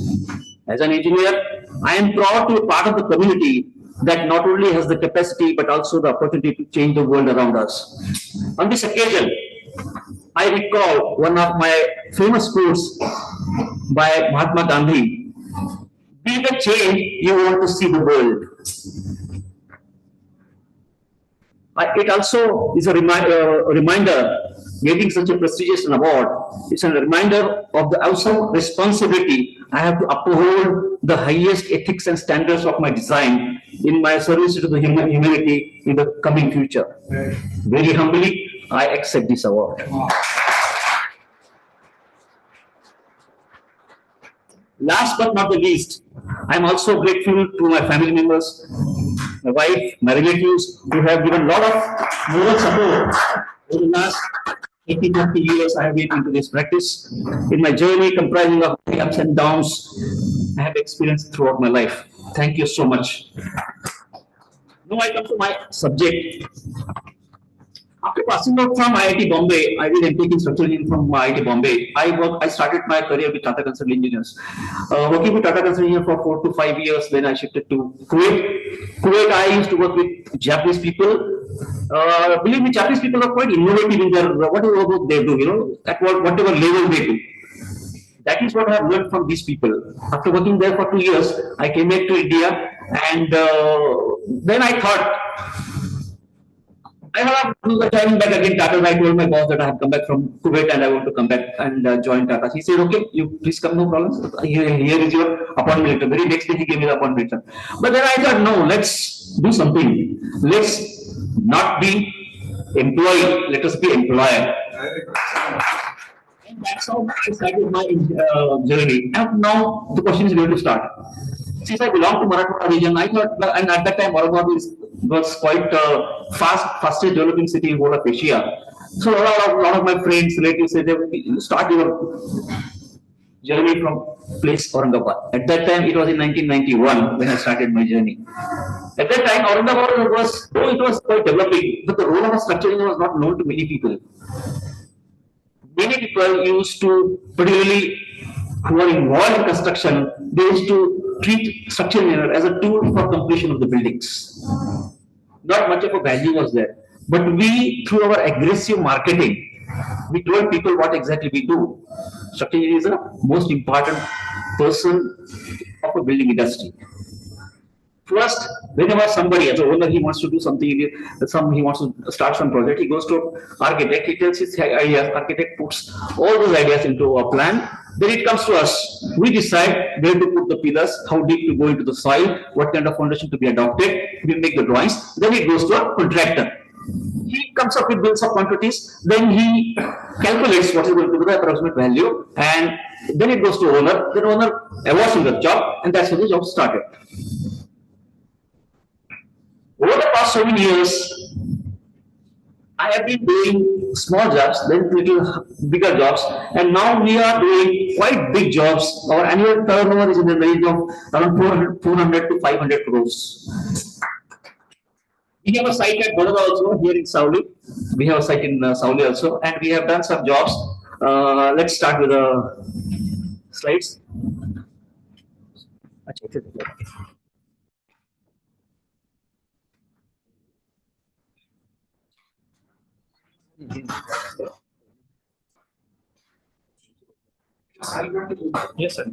As an engineer, I am proud to be part of the community that not only has the capacity but also the opportunity to change the world around us. On this occasion, I recall one of my famous quotes by Mahatma Gandhi: "Be the change you want to see the world." It also is a reminder, getting such a prestigious award, it's a reminder of the awesome responsibility I have to uphold the highest ethics and standards of my design in my service to the humanity in the coming future. Very humbly, I accept this award. Last but not the least, I am also grateful to my family members, my wife, my relatives, who have given a lot of moral support over the last 80-90 years I have been into this practice. In my journey comprising of ups and downs I have experienced throughout my life. Thank you so much. Now I come to my subject. After passing out from IIT Bombay, I did MTech in structural engineering from IIT Bombay. I started my career with Tata Consulting Engineers. Working with Tata Consulting Engineers for 4 to 5 years, then I shifted to Kuwait. Kuwait, I used to work with Japanese people. Believe me, Japanese people are quite innovative in their whatever work they do, at whatever level they do. That is what I have learned from these people. After working there for 2 years, I came back to India, and then I thought, I have to join back again Tata. I told my boss that I have come back from Kuwait and I want to come back and join Tata. He said, "Okay, you please come, no problems. Here is your appointment letter." Very next day he gave me the appointment letter. But then I thought, no, let's do something. Let's not be employee. Let us be employer. And that's how I started my journey. And now the question is going to start. Since I belong to Marathwada region, I thought, and at that time Aurangabad was quite fastest developing city in whole of Asia. So a lot of my friends, relatives said, "You start your journey from place Aurangabad." At that time, it was in 1991 when I started my journey. At that time, Aurangabad was quite developing, but the role of a structural engineer was not known to many people. Many people used to, particularly who are involved in construction, they used to treat structural engineer as a tool for completion of the buildings. Not much of a value was there. But we, through our aggressive marketing, We told people what exactly we do. Structural engineer is the most important person of a building industry. First, whenever somebody, as a owner, he wants to do something, he wants to start some project, he goes to architect, he tells his ideas, architect puts all those ideas into a plan, then it comes to us. We decide where to put the pillars, how deep to go into the soil, what kind of foundation to be adopted, we make the drawings, then it goes to a contractor. He comes up with bills of quantities, then he calculates what is going to be the approximate value, and then it goes to owner, then owner awards him the job, and that's how the job started. Over the past 7 years, I have been doing small jobs, then little bigger jobs, and now we are doing quite big jobs. Our annual turnover is in the range of around 400 to 500 crores. We have a site at Baroda also here in Sauli. We have a site in Sauli also, and we have done some jobs. Let's start with the slides. Yes, sir.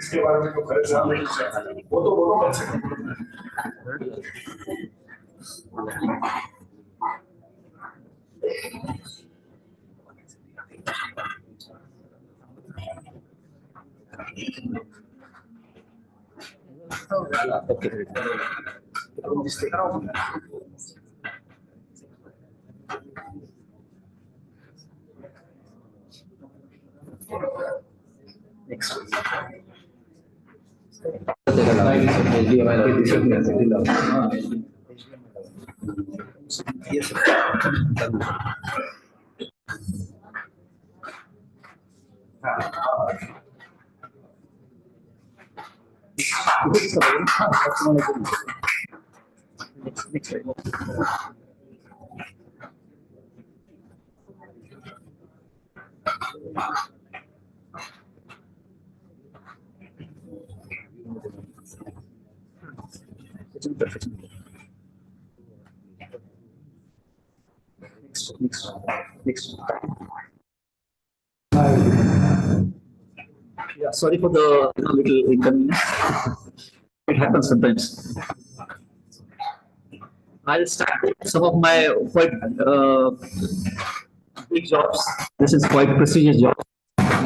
इसके बारे में तो परेशान नहीं है वो तो बोलो कम से कम Next. Next. Yeah, sorry for the little inconvenience. It happens sometimes. I'll start with some of my quite big jobs. This is quite prestigious job.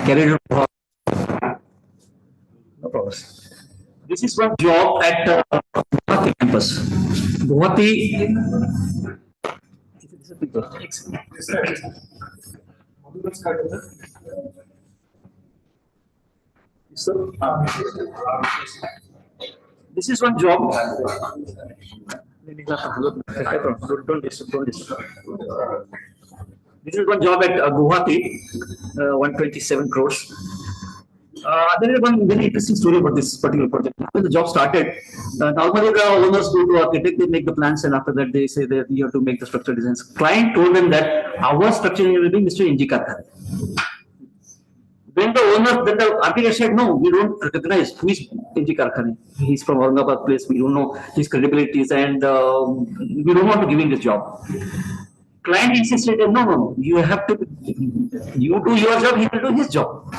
Carried out. No problem. This is one job at Guwahati campus. Guwahati. This is one job. Don't disturb. This is one job at Guwahati, 127 crores. There is one very interesting story about this particular project. When the job started, normally the owners go to architect, they make the plans, and after that they say that you have to make the structural designs. Client told them that our structure will be Mr. N.G. Karkhane. When the architect said, no, we don't recognize who is N.G. Karkhane. He's from Aurangabad place, we don't know his credibilities, and we don't want to give him the job. Client insisted, no, you have to, you do your job, he will do his job.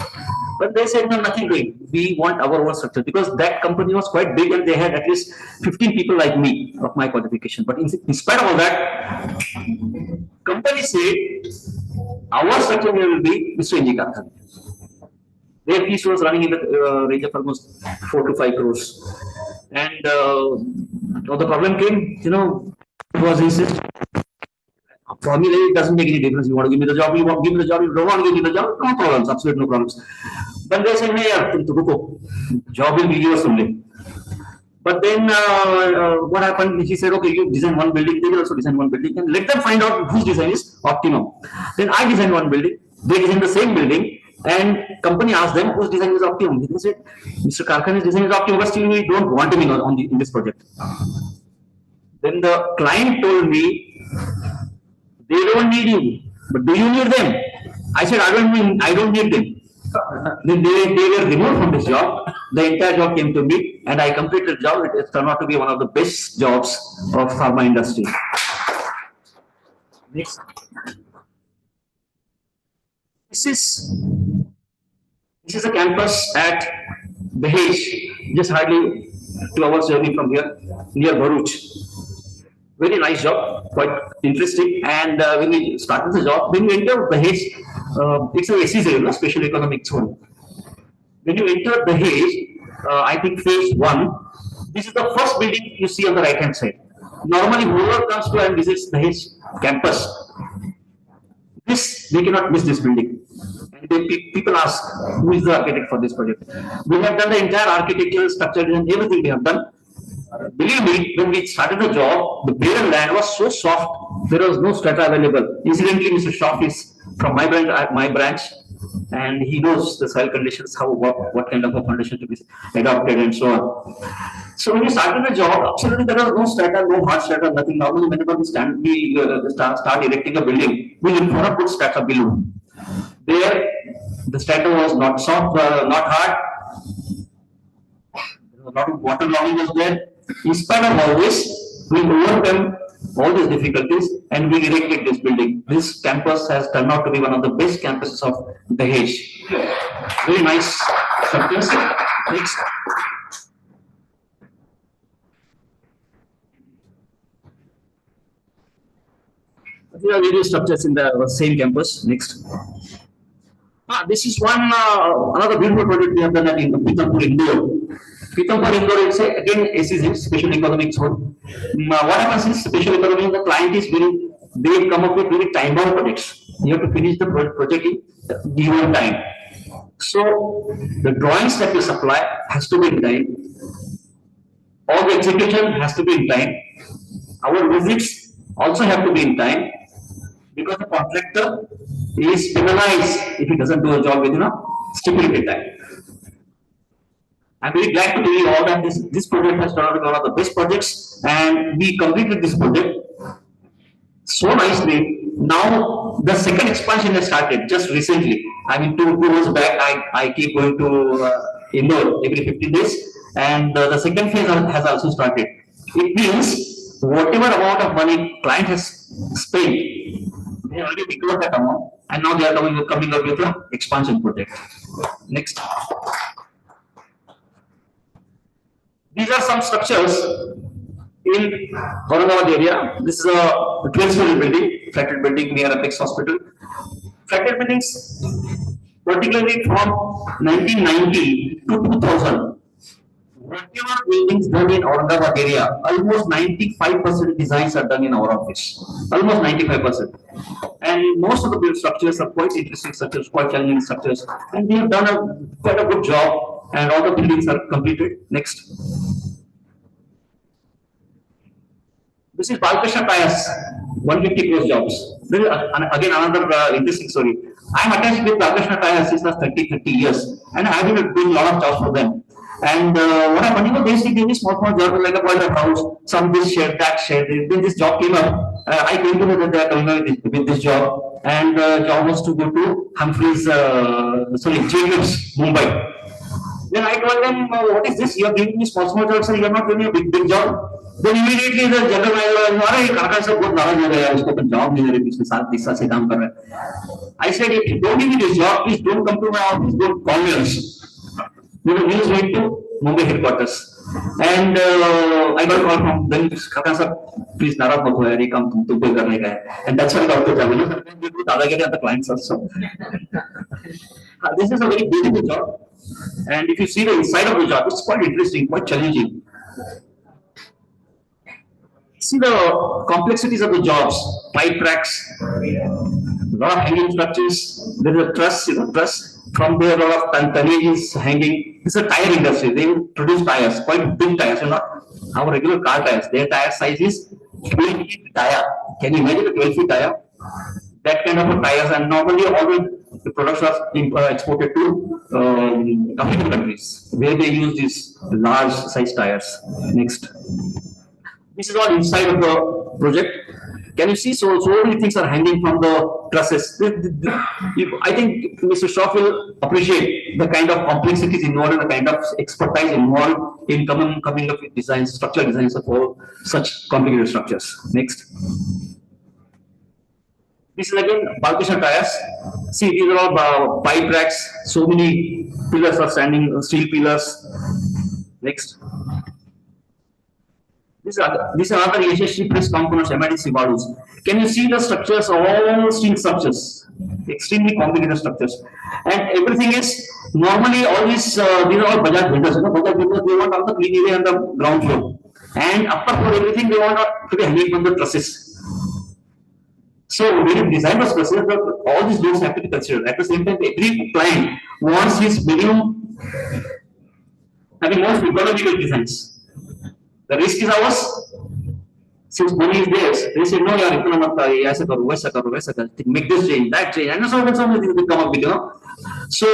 But they said, no, nothing doing. We want our own structure, because that company was quite big and they had at least 15 people like me of my qualification. But in spite of all that, company said, our structure will be Mr. N.G. Karkhane. Their fees was running in the range of almost 4 to 5 crores. And the problem came, it was insisted. For me, it doesn't make any difference. You want to give me the job, you want to give me the job, you don't want to give me the job, no problems, absolutely no problems. But they said, job will be yours only. But then what happened? He said, okay, you design one building, they will also design one building, and let them find out whose design is optimum. Then I designed one building, they designed the same building, and company asked them whose design is optimum. They said, Mr. Karkhane's design is optimum, but still we don't want him in this project. Then the client told me, they don't need you, but do you need them? I said, I don't need them. Then they were removed from this job. The entire job came to me, and I completed the job. It turned out to be one of the best jobs of pharma industry. Next. This is a campus at Dahej, just hardly 2 hours journey from here, near Bharuch. Very nice job, quite interesting. And when we started the job, when you enter Dahej, it's a SEZ area, special economic zone. When you enter Dahej, I think phase 1, this is the first building you see on the right hand side. Normally, whoever comes to and visits Dahej campus, they cannot miss this building. And then people ask, who is the architect for this project? We have done the entire architectural structure and everything we have done. Believe me, when we started the job, the bare land was so soft, there was no strata available. Incidentally, Mr. Shroff is from my branch, and he knows the soil conditions, what kind of a foundation to be adopted, and so on. So when we started the job, absolutely there was no strata, no hard strata, nothing. Normally, whenever we start erecting a building, we look for a good strata below. There, the strata was not soft, not hard. A lot of water logging was there. In spite of all this, we overcame all these difficulties and we erected this building. This campus has turned out to be one of the best campuses of Dahej. Very nice structures. Next. There are various structures in the same campus. Next. This is one another beautiful project we have done at Pithampur, Indore. Pithampur, Indore, it's again SEZ, special economic zone. What happens is special economic, the client is very, they come up with very time-bound projects. You have to finish the project in given time. So the drawings that you supply has to be designed. all the execution has to be in time. Our visits also have to be in time, because the contractor is penalized if he doesn't do a job within a stipulated time. I'm very glad to tell you all that this project has turned out to be one of the best projects, and we completed this project so nicely. Now the second expansion has started just recently. I mean, two months back, I keep going to Indore every 15 days, and the second phase has also started. It means whatever amount of money client has spent, they already recovered that amount, and now they are coming up with an expansion project. Next. These are some structures in Aurangabad area. This is a 12-story building, flatted building near Apex Hospital. Flatted buildings, particularly from 1990 to 2000, whatever buildings done in Aurangabad area, almost 95% designs are done in our office. Almost 95%. And most of the built structures are quite interesting structures, quite challenging structures. And we have done quite a good job, and all the buildings are completed. Next. This is Balkrishna Tyres, 150 crores jobs. This is again another interesting story. I am attached with Balkrishna Tyres since last 30 years, and I have been doing a lot of jobs for them. And what happened, basically gave me small jobs like a boiler house, some this share, that share. Then this job came up. I came to know that they are coming up with this job, and job was to go to Jacobs, Mumbai. Then I told them, what is this? You are giving me small jobs, sir. You are not giving me a big job. Then immediately the general manager, "अरे काका साहब बहुत नाराज हो गए हैं, उसको तो job नहीं दे रहे, पिछले 7 साल से काम कर रहे हैं." I said, if you don't give me this job, please don't come to my office, don't call me also. We just went to Mumbai headquarters, and I got a call from them, "काका साहब, please नाराज मत हो यार, ये काम तुमको करने का है." And that's why I got the job. We do दादागिरी at the clients also. This is a very beautiful job, and if you see the inside of the job, it's quite interesting, quite challenging. See the complexities of the jobs, pipe tracks, lot of hanging structures. There is a truss, truss. From there, a lot of tonnage is hanging. This is a tire industry. They produce tires, quite big tires, not our regular car tires. Their tire size is 12 feet tire. Can you imagine a 12 feet tire? That kind of a tires, and normally all the products are exported to African countries, where they use these large size tires. Next. This is all inside of the project. Can you see? So many things are hanging from the trusses. I think Mr. Shroff will appreciate the kind of complexities involved and the kind of expertise involved in coming up with designs, structural designs of all such complicated structures. Next. This is again Balkrishna Tyres. See, these are all pipe racks. So many pillars are standing, steel pillars. Next. This is another HSC press components, MIDC models. Can you see the structures, all steel structures, extremely complicated structures, and everything is normally all these are all Bajaj builders. Bajaj builders, they want all the clean area and the ground floor, and upper floor everything they want to be hanging from the trusses. So when you design those trusses, all these doors have to be considered. At the same time, every client wants his minimum having most economical designs. The risk is ours. Since money is theirs, they say, "No, yaar, itna mat kar, aisa karo, waisa karo, waisa karo. Make this change, that change," and so many things will come up with, So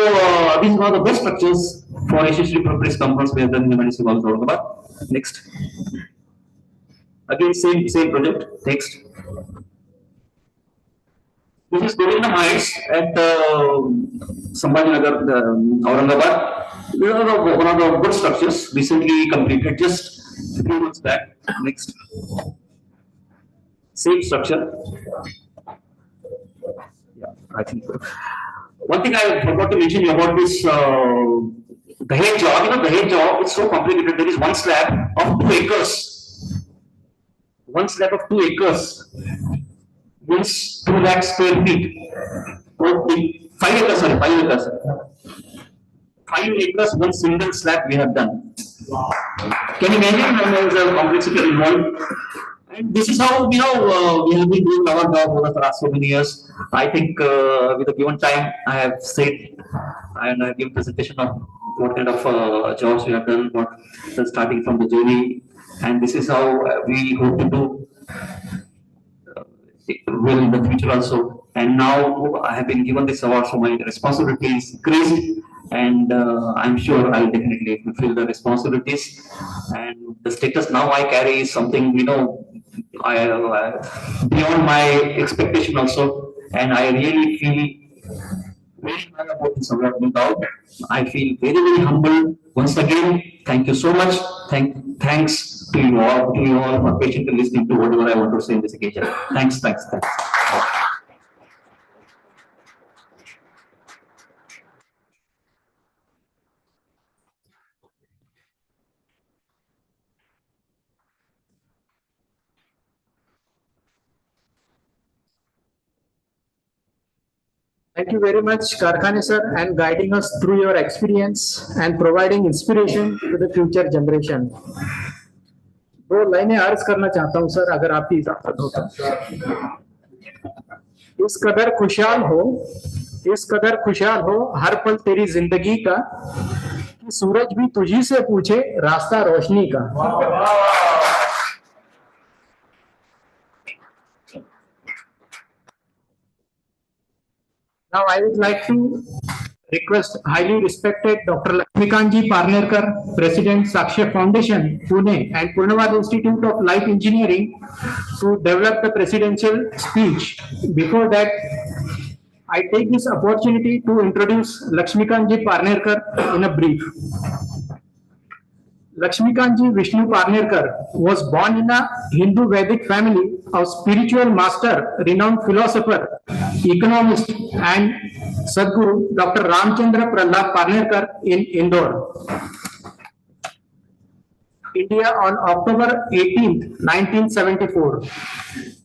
these are one of the best structures for HSC press conference we have done in the MIDC Halls, Aurangabad. Next. Again, same project. Next. This is Govinda Heights at Sambhajinagar, Aurangabad. These are one of the good structures recently completed just a few months back. Next. Same structure. Yeah, I think so. One thing I forgot to mention about this Dahej job. Dahej job, it's so complicated. There is one slab of 2 acres. One slab of 2 acres means 2 lakh square feet. 5 acres, sorry, 5 acres. 5 acres, one single slab we have done. Can you imagine how there is a complexity involved? And this is how we have been doing our job over the last so many years. I think with a given time, I have said and I have given presentation of what kind of jobs we have done, what starting from the journey, and this is how we hope to do well in the future also. And now I have been given this award, so my responsibility is increased, and I'm sure I'll definitely fulfill the responsibilities. And the status now I carry is something, beyond my expectation also, and I really feel very high about this award. No doubt, I feel very very humble. Once again, thank you so much. Thanks to you all for patiently listening to whatever I want to say in this occasion. Thanks. Thank you very much, Karkhane sir, and guiding us through your experience and providing inspiration to the future generation. दो लाइनें अर्ज करना चाहता हूं sir, अगर आपकी इजाजत हो तो। इस कदर खुशहाल हो हर पल तेरी जिंदगी का, कि सूरज भी तुझी से पूछे रास्ता रोशनी का। Now I would like to request highly respected Dr. Lakshmikanji Parnerkar, President Sakshya Foundation, Pune, and Purnavad Institute of Life Engineering to develop the presidential speech. Before that, I take this opportunity to introduce Lakshmikanji Parnerkar in a brief. Lakshmikanji Vishnu Parnerkar was born in a Hindu Vedic family of spiritual master, renowned philosopher, economist, and Sadguru Dr. Ramchandra Prahlad Parnerkar in Indore, India on October 18, 1974.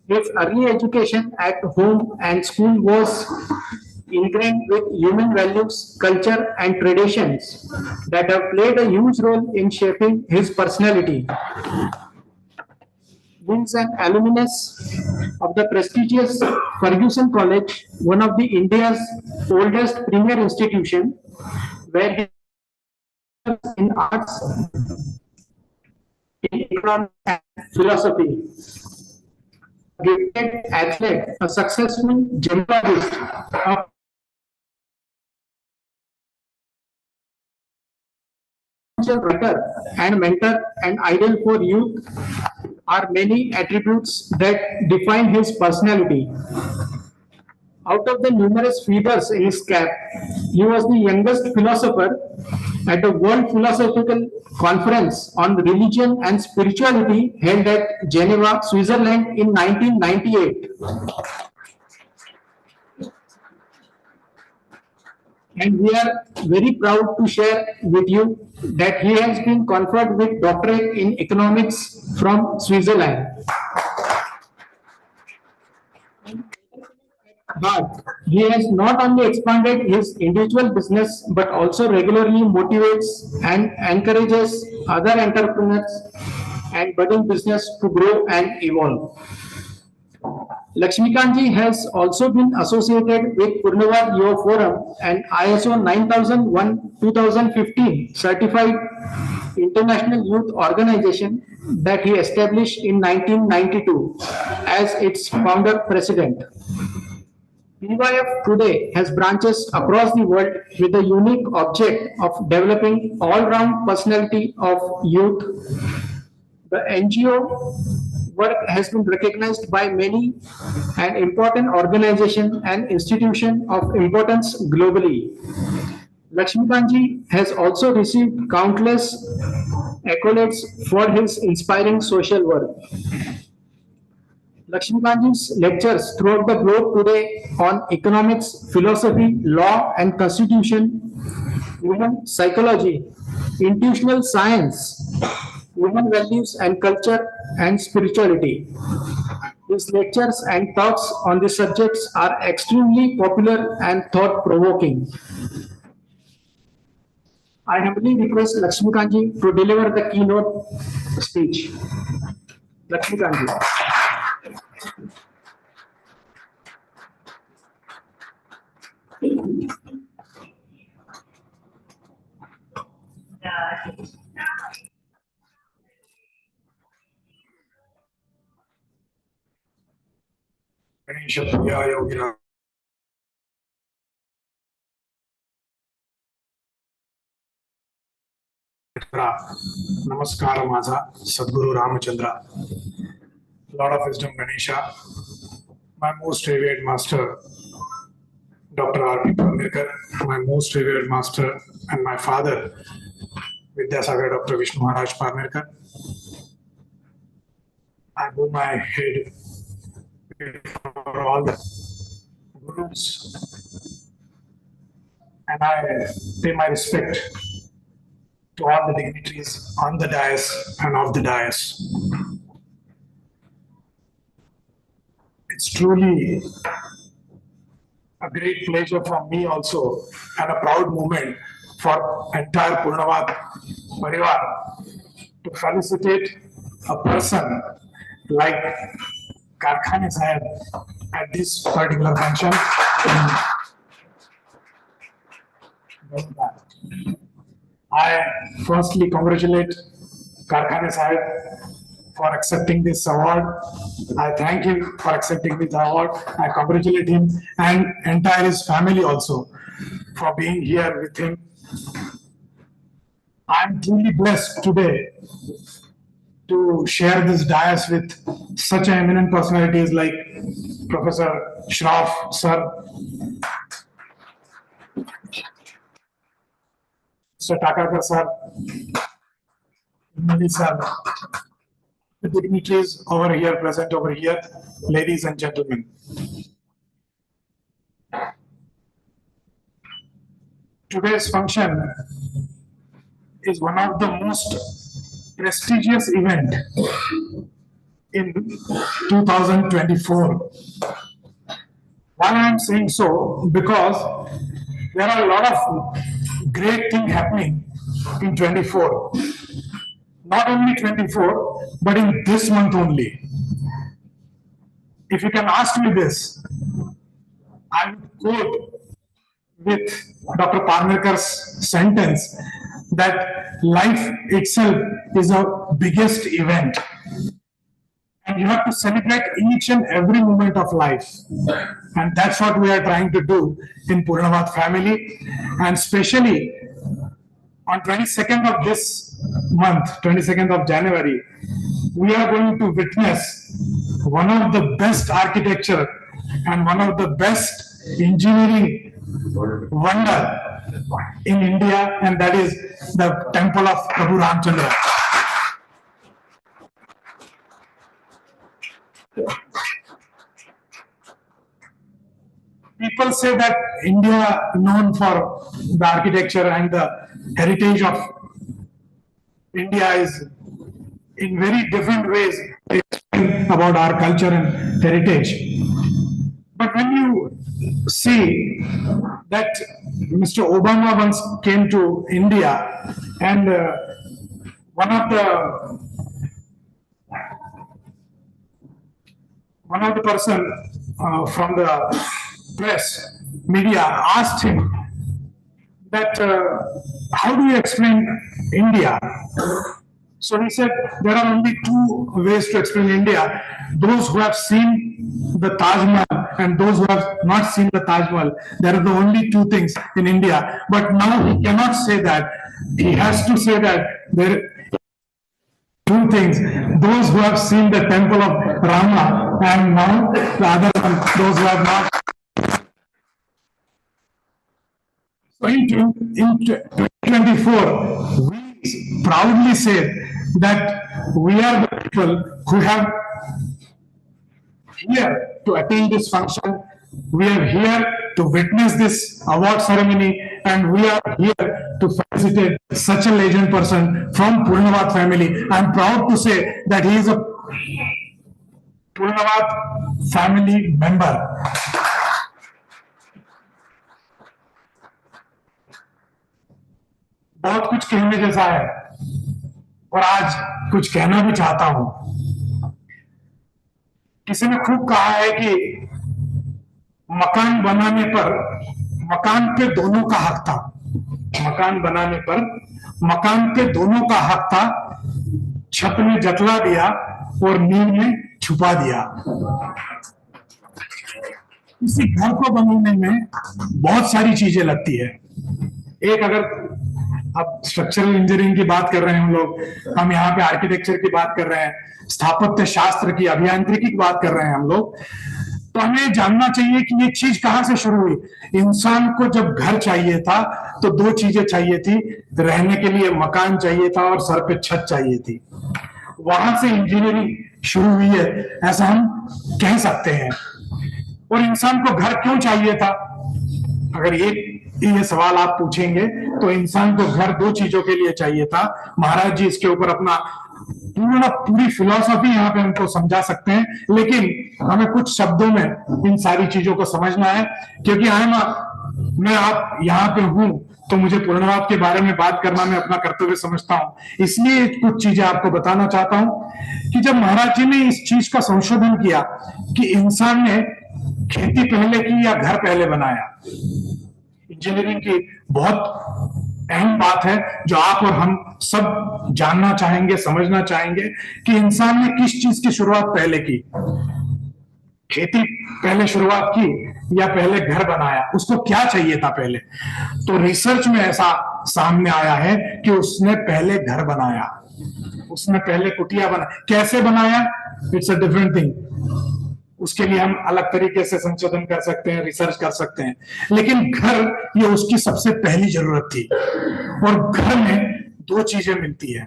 His early education at home and school was ingrained with human values, culture, and traditions that have played a huge role in shaping his personality. He is an alumnus of the prestigious Fergusson College, one of the India's oldest premier institution, where he in arts, in economics, and philosophy. Gifted athlete, a successful gymnast, a writer and mentor and idol for youth are many attributes that define his personality. Out of the numerous feathers in his cap, he was the youngest philosopher at the World Philosophical Conference on Religion and Spirituality held at Geneva, Switzerland in 1998. And we are very proud to share with you that he has been conferred with doctorate in economics from Switzerland. But he has not only expanded his individual business but also regularly motivates and encourages other entrepreneurs and budding business to grow and evolve. Lakshmikanji has also been associated with Purnavad Yuva Forum and ISO 9001:2015 certified international youth organization that he established in 1992 as its founder president. PYF today has branches across the world with the unique object of developing all-round personality of youth. The NGO work has been recognized by many an important organization and institution of importance globally. Lakshmikanji has also received countless accolades for his inspiring social work. Lakshmikanji's lectures throughout the globe today on economics, philosophy, law and constitution, human psychology, intuitional science, human values and culture and spirituality. His lectures and talks on these subjects are extremely popular and thought-provoking. I humbly request Lakshmikanji to deliver the keynote speech. Lakshmikanji. Ganesh प्रिया योगिरा नमस्कार माझा सद्गुरु Ramchandra. Lord of Wisdom Ganesha, my most revered master Dr. R.P. Parnerkar, my most revered master and my father Vidyasagar Dr. Vishnu Maharaj Parnerkar. I bow my head for all the gurus and I pay my respect to all the dignitaries on the dais and off the dais. It's truly a great pleasure for me also and a proud moment for entire Purnavad Parivar to felicitate a person like Karkhane Sahib at this particular function. I firstly congratulate Karkhane Sahib for accepting this award. I thank him for accepting this award. I congratulate him and entire his family also for being here with him. I am truly blessed today to share this dais with such eminent personalities like Professor Shroff sir, Mr. Takakar sir, Modi sir, the dignitaries over here, present over here, ladies and gentlemen. Today's function is one of the most prestigious event in 2024. Why I am saying so? Because there are a lot of great things happening in 24. Not only 24, but in this month only. If you can ask me this, I would quote with Dr. Parnerkar's sentence that life itself is the biggest event. And you have to celebrate each and every moment of life. And that's what we are trying to do in Purnavad family. And especially on 22nd of this month, 22nd of January, we are going to witness one of the best architecture and one of the best engineering wonder in India, and that is the temple of Prabhu Ramchandra. People say that India known for the architecture and the heritage of India is in very different ways about our culture and heritage. But when you see that Mr. Obama once came to India and one of the person from the press media asked him that how do you explain India? So he said there are only two ways to explain India: those who have seen the Taj Mahal and those who have not seen the Taj Mahal. There are the only two things in India. But now he cannot say that. He has to say that there are two things: those who have seen the temple of Rama, and now the other one, those who have not. So in 2024, we proudly say that we are the people who have here to attend this function. We are here to witness this award ceremony, and we are here to felicitate such a legend person from Purnavad family. I am proud to say that he is a Purnavad family member. बहुत कुछ कहने जैसा है और आज कुछ कहना भी चाहता हूं। किसी ने खूब कहा है कि मकान बनाने पर मकान पे दोनों का हक था। मकान बनाने पर मकान पे दोनों का हक था, छत में जतला दिया और नींव में छुपा दिया। किसी घर को बनाने में बहुत सारी चीजें लगती है। एक, अगर अब स्ट्रक्चरल इंजीनियरिंग की बात कर रहे हैं हम लोग, हम यहाँ पे आर्किटेक्चर की बात कर रहे हैं, स्थापत्य शास्त्र की, अभियांत्रिकी की बात कर रहे हैं हम लोग, तो हमें जानना चाहिए कि ये चीज कहां से शुरू हुई। इंसान को जब घर चाहिए था तो दो चीजें चाहिए थी, रहने के लिए मकान चाहिए था और सर पे छत चाहिए थी। वहां से इंजीनियरिंग शुरू हुई है, ऐसा हम कह सकते हैं। और इंसान को घर क्यों चाहिए था, अगर ये सवाल आप पूछेंगे तो इंसान को घर दो चीजों के लिए चाहिए था। महाराज जी इसके ऊपर अपना पूरी फिलॉसफी यहाँ पे हमको समझा सकते हैं, लेकिन हमें कुछ शब्दों में इन सारी चीजों को समझना है, क्योंकि मैं आप यहाँ पे हूं तो मुझे पूर्णवाद के बारे में बात करना मैं अपना कर्तव्य समझता हूं। इसलिए कुछ चीजें आपको बताना चाहता हूं कि जब महाराज जी ने इस चीज का संशोधन किया कि इंसान ने खेती पहले की या घर पहले बनाया, इंजीनियरिंग की बहुत अहम बात है जो आप और हम सब जानना चाहेंगे, समझना चाहेंगे कि इंसान ने किस चीज की शुरुआत पहले की। खेती पहले शुरुआत की या पहले घर बनाया, उसको क्या चाहिए था पहले। तो रिसर्च में ऐसा सामने आया है कि उसने पहले घर बनाया, उसने पहले कुटिया बनाया। कैसे बनाया, इट्स अ डिफरेंट थिंग, उसके लिए हम अलग तरीके से संशोधन कर सकते हैं, रिसर्च कर सकते हैं, लेकिन घर ये उसकी सबसे पहली जरूरत थी। और घर में दो चीजें मिलती है,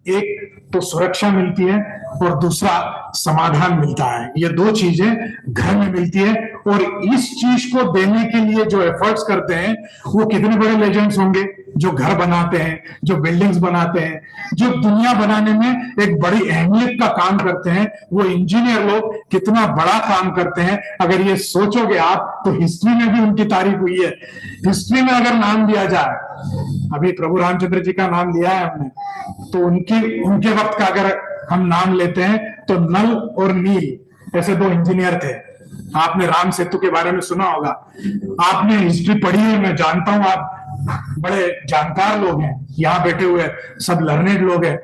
एक तो सुरक्षा मिलती है और दूसरा समाधान मिलता है। ये दो चीजें घर में मिलती है, और इस चीज को देने के लिए जो एफर्ट्स करते हैं वो कितने बड़े लेजेंड्स होंगे जो घर बनाते हैं, जो बिल्डिंग्स बनाते हैं, जो दुनिया बनाने में एक बड़ी अहमियत का काम करते हैं। वो इंजीनियर लोग कितना बड़ा काम करते हैं, अगर ये सोचोगे आप तो हिस्ट्री में भी उनकी तारीफ हुई है। हिस्ट्री में अगर नाम लिया जाए, अभी प्रभु रामचंद्र जी का नाम लिया है हमने, तो उनके वक्त का अगर हम नाम लेते हैं तो नल और नील ऐसे दो इंजीनियर थे। आपने राम सेतु के बारे में सुना होगा, आपने हिस्ट्री पढ़ी है, मैं जानता हूं आप बड़े जानकार लोग हैं, यहाँ बैठे हुए सब लर्नेड लोग हैं।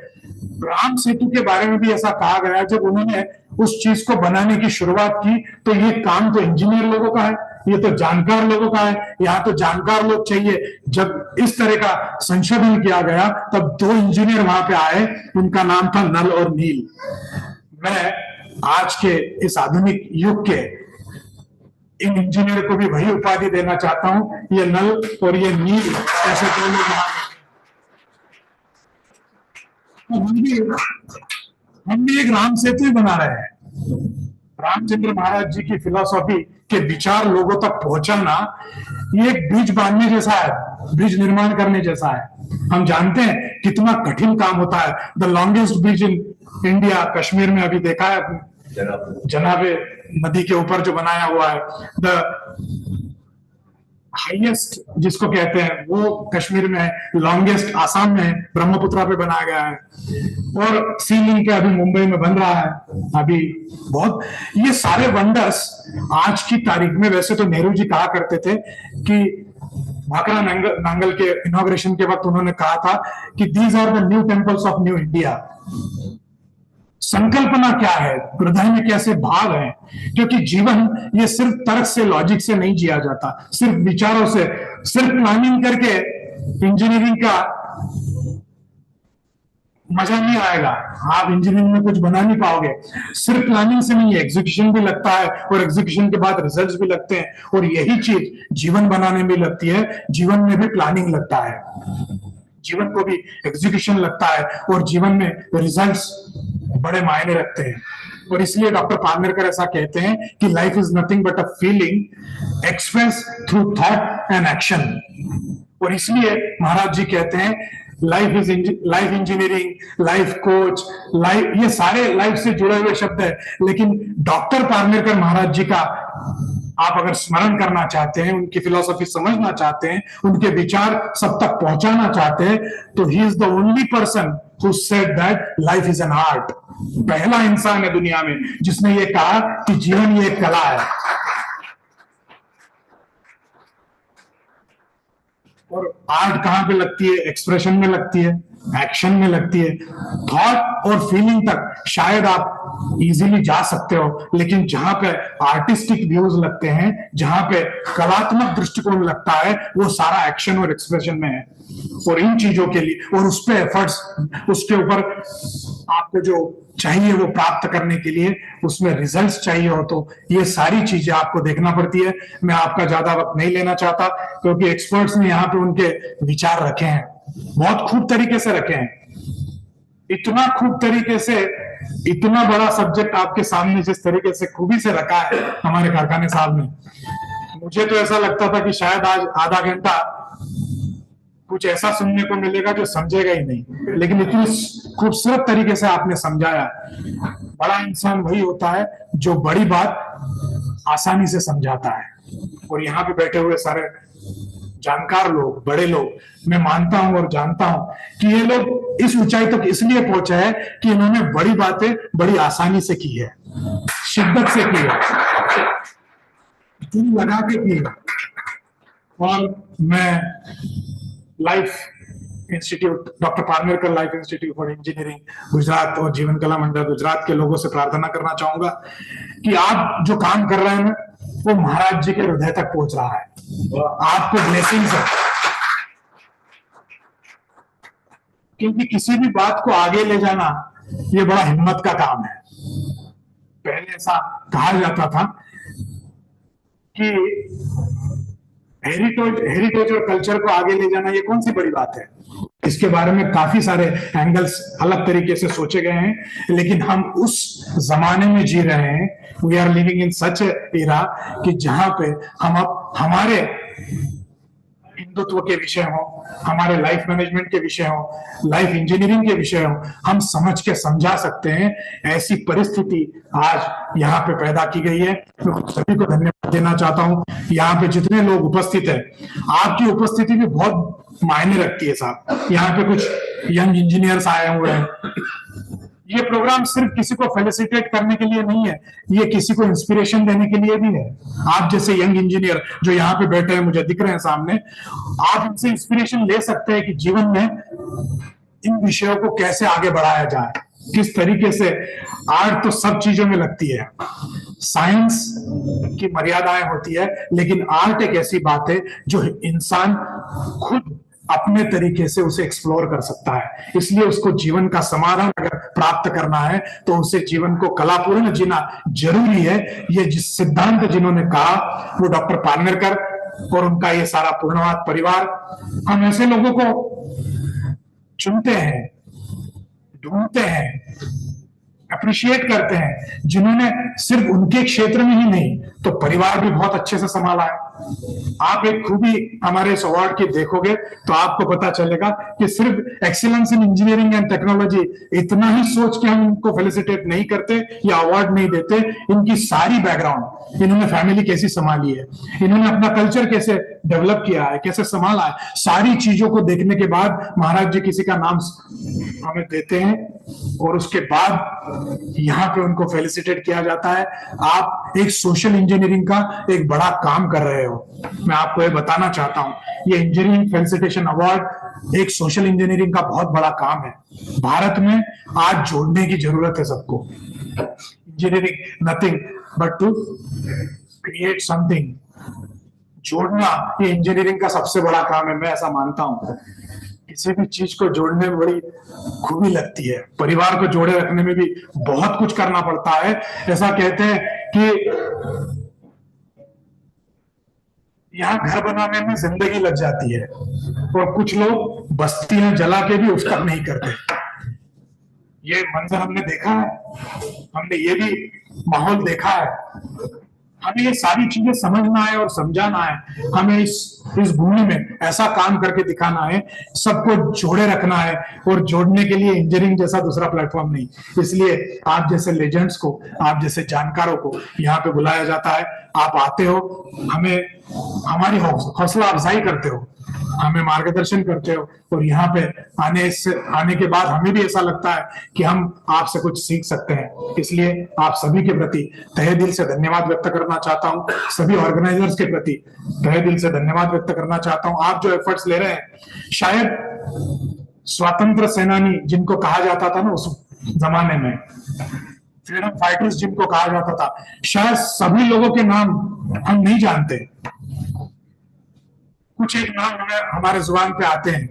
राम सेतु के बारे में भी ऐसा कहा गया, जब उन्होंने उस चीज को बनाने की शुरुआत की तो ये काम तो इंजीनियर लोगों का है, ये तो जानकार लोगों का है, यहाँ तो जानकार लोग चाहिए। जब इस तरह का संशोधन किया गया तब दो इंजीनियर वहां पे आए, उनका नाम था नल और नील। मैं आज के इस आधुनिक युग के इन इंजीनियर को भी वही उपाधि देना चाहता हूं, ये नल और ये नील ऐसे दो लोग हम भी एक राम सेतु ही बना रहे हैं। रामचंद्र महाराज जी की फिलॉसफी के विचार लोगों तक पहुंचाना ये एक ब्रिज बांधने जैसा है, ब्रिज निर्माण करने जैसा है। हम जानते हैं कितना कठिन काम होता है। The longest bridge in India Kashmir में अभी देखा है आपने, जनाबे नदी के ऊपर जो बनाया हुआ है, द हाईएस्ट जिसको कहते हैं वो कश्मीर में है, लॉन्गेस्ट आसाम में है, ब्रह्मपुत्रा पे बनाया गया है, और सी लिंक अभी मुंबई में बन रहा है अभी। बहुत ये सारे वंडर्स आज की तारीख में, वैसे तो नेहरू जी कहा करते थे कि भाखड़ा नांगल के इनॉग्रेशन के वक्त उन्होंने कहा था कि these are the new temples of new India. संकल्पना क्या है, हृदय में कैसे भाव है, क्योंकि जीवन ये सिर्फ तर्क से, लॉजिक से नहीं जिया जाता, सिर्फ विचारों से, सिर्फ प्लानिंग करके इंजीनियरिंग का मजा नहीं आएगा। आप इंजीनियरिंग में कुछ बना नहीं पाओगे, सिर्फ प्लानिंग से नहीं है, एग्जीक्यूशन भी लगता है, और एग्जीक्यूशन के बाद रिजल्ट्स भी लगते हैं, और यही चीज जीवन बनाने में लगती है। जीवन में भी प्लानिंग लगता है, जीवन को भी एग्जीक्यूशन लगता है, और जीवन में रिजल्ट्स बड़े मायने रखते हैं। और इसलिए डॉक्टर पारनेरकर ऐसा कहते हैं कि life is nothing but a feeling express through thought and action. और इसलिए महाराज जी कहते हैं life engineering, life coach, life, ये सारे लाइफ से जुड़े हुए शब्द है, लेकिन डॉक्टर पारनेरकर महाराज जी का आप अगर स्मरण करना चाहते हैं, उनकी फिलॉसफी समझना चाहते हैं, उनके विचार सब तक पहुंचाना चाहते हैं, तो he is the only person who said that life is an art. पहला इंसान है दुनिया में जिसने ये कहा कि जीवन ये एक कला है। और आर्ट कहाँ पे लगती है? एक्सप्रेशन में लगती है, एक्शन में लगती है। थॉट और फीलिंग तक शायद आप इजीली जा सकते हो, लेकिन जहां पे आर्टिस्टिक व्यूज लगते हैं, जहां पे कलात्मक दृष्टिकोण लगता है, वो सारा एक्शन और एक्सप्रेशन में है। और इन चीजों के लिए और उस पे एफर्ट्स, उसके ऊपर आपको जो चाहिए वो प्राप्त करने के लिए उसमें रिजल्ट्स चाहिए हो, तो ये सारी चीजें आपको देखना पड़ती है। मैं आपका ज्यादा वक्त नहीं लेना चाहता, क्योंकि एक्सपर्ट्स ने यहाँ पे उनके विचार रखे हैं, बहुत खूब तरीके से रखे हैं, इतना खूब तरीके से, इतना बड़ा सब्जेक्ट आपके सामने जिस तरीके से खूबी से रखा है हमारे कारखाने साहब ने, मुझे तो ऐसा लगता था कि शायद आज आधा घंटा कुछ ऐसा सुनने को मिलेगा जो समझेगा ही नहीं, लेकिन इतनी खूबसूरत तरीके से आपने समझाया। बड़ा इंसान वही होता है जो बड़ी बात आसानी से समझाता है। और यहाँ पे बैठे हुए सारे जानकार लोग, बड़े लोग, मैं मानता हूं और जानता हूं कि ये लोग इस ऊंचाई तक इसलिए पहुंचे हैं कि इन्होंने बड़ी बातें बड़ी आसानी से की है, शिद्दत से की है, दिल लगा के की है। और मैं life institute, doctor Parnekar life institute for engineering Gujarat और जीवन कला मंडल गुजरात के लोगों से प्रार्थना करना चाहूंगा कि आप जो काम कर रहे हैं वो महाराज जी के हृदय तक पहुंच रहा है, आपको ब्लेसिंग्स है। क्योंकि किसी भी बात को आगे ले जाना ये बड़ा हिम्मत का काम है। पहले ऐसा कहा जाता था कि हेरिटेज और कल्चर को आगे ले जाना ये कौन सी बड़ी बात है। इसके बारे में काफी सारे एंगल्स अलग तरीके से सोचे गए हैं, लेकिन हम उस जमाने में जी रहे हैं, we are living in such era कि जहां पे हम अब हमारे हिंदुत्व के विषय हो, हमारे लाइफ मैनेजमेंट के विषय हो, लाइफ इंजीनियरिंग के विषय हो, हम समझ के समझा सकते हैं। ऐसी परिस्थिति आज यहाँ पे पैदा की गई है। मैं सभी को धन्यवाद देना चाहता हूँ। यहाँ पे जितने लोग उपस्थित हैं, आपकी उपस्थिति भी बहुत मायने रखती है साहब। यहाँ पे कुछ यंग इंजीनियर्स आए हुए हैं। ये प्रोग्राम सिर्फ किसी को फेलिसिटेट करने के लिए नहीं है, ये किसी को इंस्पिरेशन देने के लिए भी है। आप जैसे यंग इंजीनियर जो यहाँ पे बैठे हैं, मुझे दिख रहे हैं सामने, आप इनसे इंस्पिरेशन ले सकते हैं कि जीवन में इन विषयों को कैसे आगे बढ़ाया जाए, किस तरीके से। आर्ट तो सब चीजों में लगती है, साइंस की मर्यादाएं होती है, लेकिन आर्ट एक ऐसी बात है जो इंसान खुद अपने तरीके से उसे एक्सप्लोर कर सकता है। इसलिए उसको जीवन का समाधान अगर प्राप्त करना है तो उसे जीवन को कलापूर्ण जीना जरूरी है। ये जिस सिद्धांत जिन्होंने कहा वो डॉक्टर पारनेकर और उनका ये सारा पूर्णवाद परिवार। हम ऐसे लोगों को चुनते हैं, ढूंढते हैं, अप्रिशिएट करते हैं, जिन्होंने सिर्फ उनके क्षेत्र में ही नहीं तो परिवार भी बहुत अच्छे से संभाला है। आप एक खूबी हमारे इस अवार्ड की देखोगे तो आपको पता चलेगा कि सिर्फ excellence in engineering and technology इतना ही सोच के हम इनको फेलिसिटेट नहीं करते या अवार्ड नहीं देते। इनकी सारी बैकग्राउंड, इन्होंने फैमिली कैसी संभाली है, इन्होंने अपना कल्चर कैसे डेवलप किया है, कैसे संभाला है, सारी चीजों को देखने के बाद महाराज जी किसी का नाम हमें देते हैं और उसके बाद यहाँ पे उनको फेलिसिटेट किया जाता है। आप एक सोशल इंजीनियरिंग का एक बड़ा काम कर रहे हो। मैं आपको ये बताना चाहता हूँ, ये इंजीनियरिंग फेलिसिटेशन अवार्ड एक सोशल इंजीनियरिंग का बहुत बड़ा काम है। भारत में आज जोड़ने की जरूरत है सबको। Engineering nothing but to create something. जोड़ना ये इंजीनियरिंग का सबसे बड़ा काम है, मैं ऐसा मानता हूँ। किसी भी चीज को जोड़ने में बड़ी खूबी लगती है। परिवार को जोड़े रखने में भी बहुत कुछ करना पड़ता है। ऐसा कहते हैं कि यहाँ घर बनाने में जिंदगी लग जाती है और कुछ लोग बस्तियां जला के भी उस तक नहीं करते। ये मंजर हमने देखा है, हमने ये भी माहौल देखा है। हमें ये सारी चीजें समझना है और समझाना है। हमें इस भूमि में ऐसा काम करके दिखाना है, सबको जोड़े रखना है। और जोड़ने के लिए इंजीनियरिंग जैसा दूसरा प्लेटफॉर्म नहीं। इसलिए आप जैसे लेजेंड्स को, आप जैसे जानकारों को यहाँ पे बुलाया जाता है। आप आते हो, हमें हमारी हौसला अफजाई करते हो। हमें मार्गदर्शन करते हो, और यहाँ पे आने के बाद हमें भी ऐसा लगता है कि हम आपसे कुछ सीख सकते हैं। इसलिए आप सभी के प्रति तहे दिल से धन्यवाद व्यक्त करना चाहता हूँ। सभी ऑर्गेनाइजर्स के प्रति तहे दिल से धन्यवाद व्यक्त करना चाहता हूँ। आप जो एफर्ट्स ले रहे हैं, शायद स्वतंत्र सेनानी जिनको कहा जाता था ना उस जमाने में, फ्रीडम फाइटर्स जिनको कहा जाता था, शायद सभी लोगों के नाम हम नहीं जानते। कुछ एक नाम हमें हमारे जुबान पे आते हैं,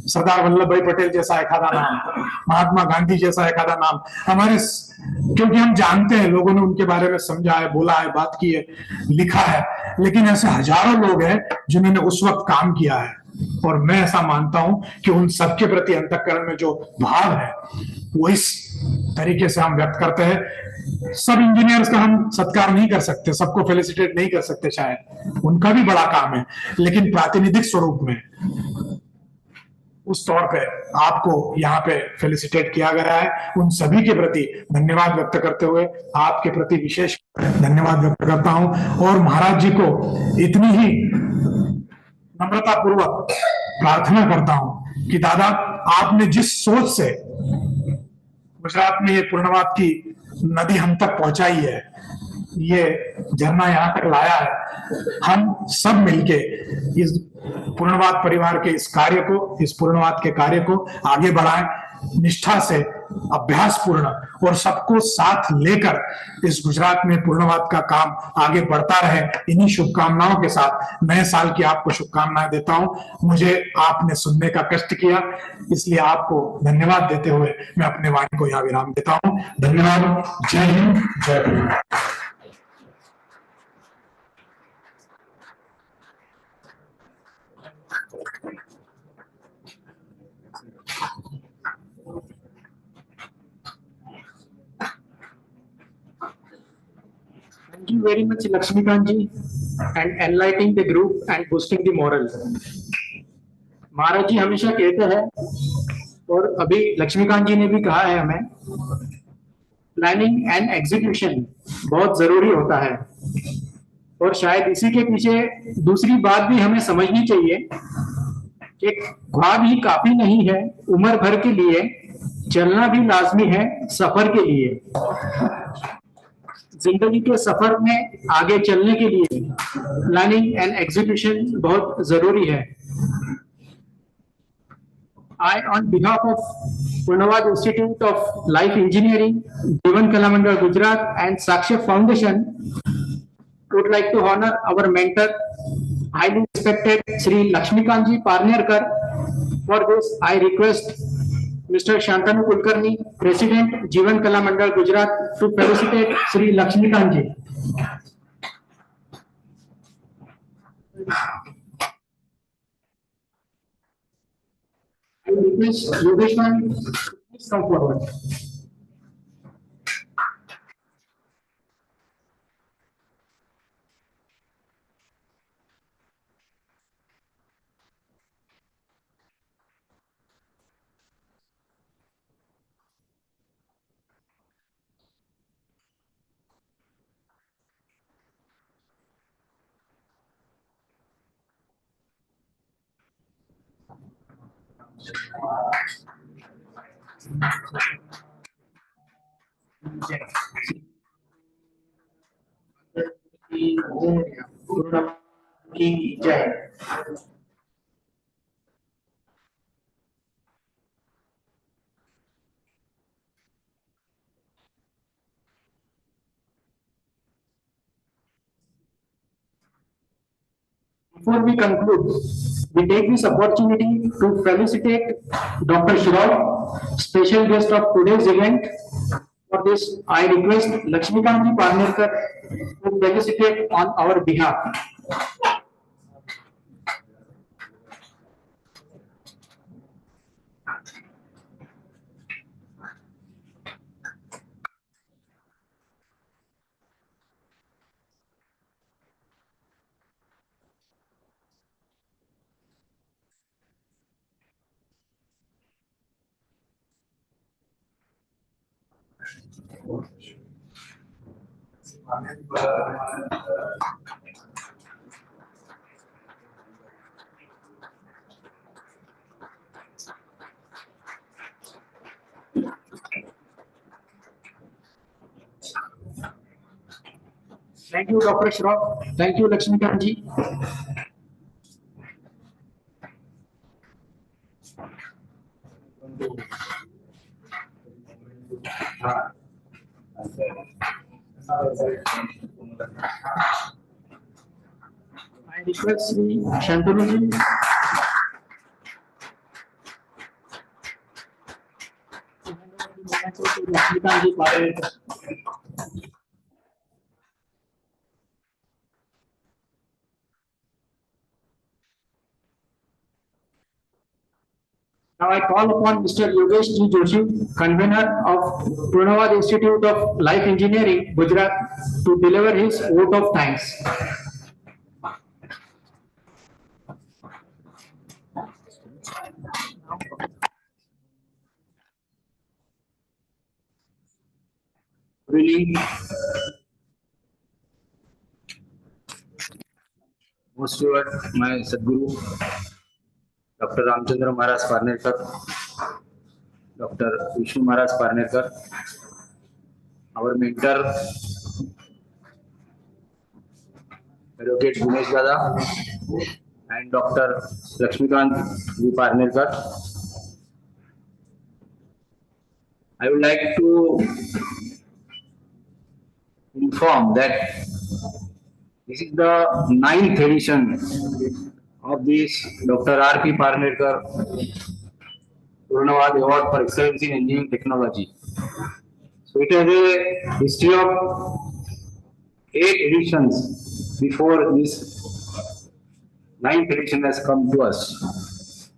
सरदार वल्लभ भाई पटेल जैसा एक आधा नाम, महात्मा गांधी जैसा एक आधा नाम हमारे, क्योंकि हम जानते हैं, लोगों ने उनके बारे में समझा है, बोला है, बात की है, लिखा है। लेकिन ऐसे हजारों लोग हैं जिन्होंने उस वक्त काम किया है, और मैं ऐसा मानता हूं कि उन सबके प्रति अंतःकरण में जो भाव है वो इस तरीके से हम व्यक्त करते हैं। सब इंजीनियर्स का हम सत्कार नहीं कर सकते, सबको फेलिसिटेट नहीं कर सकते, शायद उनका भी बड़ा काम है, लेकिन प्रातिनिधिक स्वरूप में उस तौर पे आपको यहाँ पे फेलिसिटेट किया गया है। उन सभी के प्रति धन्यवाद व्यक्त करते हुए आपके प्रति विशेष धन्यवाद व्यक्त करता हूं, और महाराज जी को इतनी ही नम्रता पूर्वक प्रार्थना करता हूं कि दादा, आपने जिस सोच से गुजरात में ये पूर्णवाद की नदी हम तक पहुंचाई है, ये झरना यहाँ तक लाया है, हम सब मिलके इस पूर्णवाद परिवार के इस कार्य को, इस पूर्णवाद के कार्य को आगे बढ़ाएं, निष्ठा से, अभ्यास पूर्ण, और सबको साथ लेकर इस गुजरात में पूर्णवाद का काम आगे बढ़ता रहे। इन्हीं शुभकामनाओं के साथ नए साल की आपको शुभकामनाएं देता हूं। मुझे आपने सुनने का कष्ट किया, इसलिए आपको धन्यवाद देते हुए मैं अपने वाणी को यहाँ विराम देता हूं। धन्यवाद। जय हिंद, जय Bharat. Thank you very much, Lakshmikant ji, and enlightening the group and boosting the moral. महाराज जी हमेशा कहते हैं, और अभी लक्ष्मीकांत जी ने भी कहा है हमें, प्लानिंग एंड एग्जीक्यूशन बहुत जरूरी होता है। और शायद इसी के पीछे दूसरी बात भी हमें समझनी चाहिए कि ख्वाब ही काफी नहीं है उम्र भर के लिए, चलना भी लाजमी है सफर के लिए। जिंदगी के सफर में आगे चलने के लिए प्लानिंग एंड एग्जीक्यूशन बहुत जरूरी है। I, on behalf of Purnavad Institute of Life Engineering, Jeevan Kalamandal Gujarat and Sakshi Foundation, would like to honor our mentor, highly respected Sri Lakshmikantji Parnerkar. For this, I request Mr. Shantanu Kulkarni, President, Jeevan Kalamandal Gujarat, to felicitate Sri Lakshmikantji. I request Yogeshwan, please come forward. की जय। Before we conclude, we take this opportunity to felicitate Dr. Shroff, special guest of today's event. For this, I request Lakshmikantji Parnerkar to felicitate on our behalf. Thank you, Dr. Shroff. Thank you, Lakshmikant ji. I request Sri Shantanu ji. Lakshmikant ji, Parvati. Now I call upon Mr. Yogesh G. Joshi, convener of Purnavad Institute of Life Engineering, Gujarat, to deliver his vote of thanks. Really, most steward, my Sadguru, Dr. Ramchandra Maharaj Parnerkar, Dr. Vishnu Maharaj Parnerkar, our mentor, Advocate Gunesh Dada, and Dr. Lakshmikant V. Parnerkar. I would like to inform that this is the 9th edition of this Dr. R.P. Parnerkar Purnavad Award for Excellence in Engineering Technology. So it has a history of 8 editions before this 9th edition has come to us.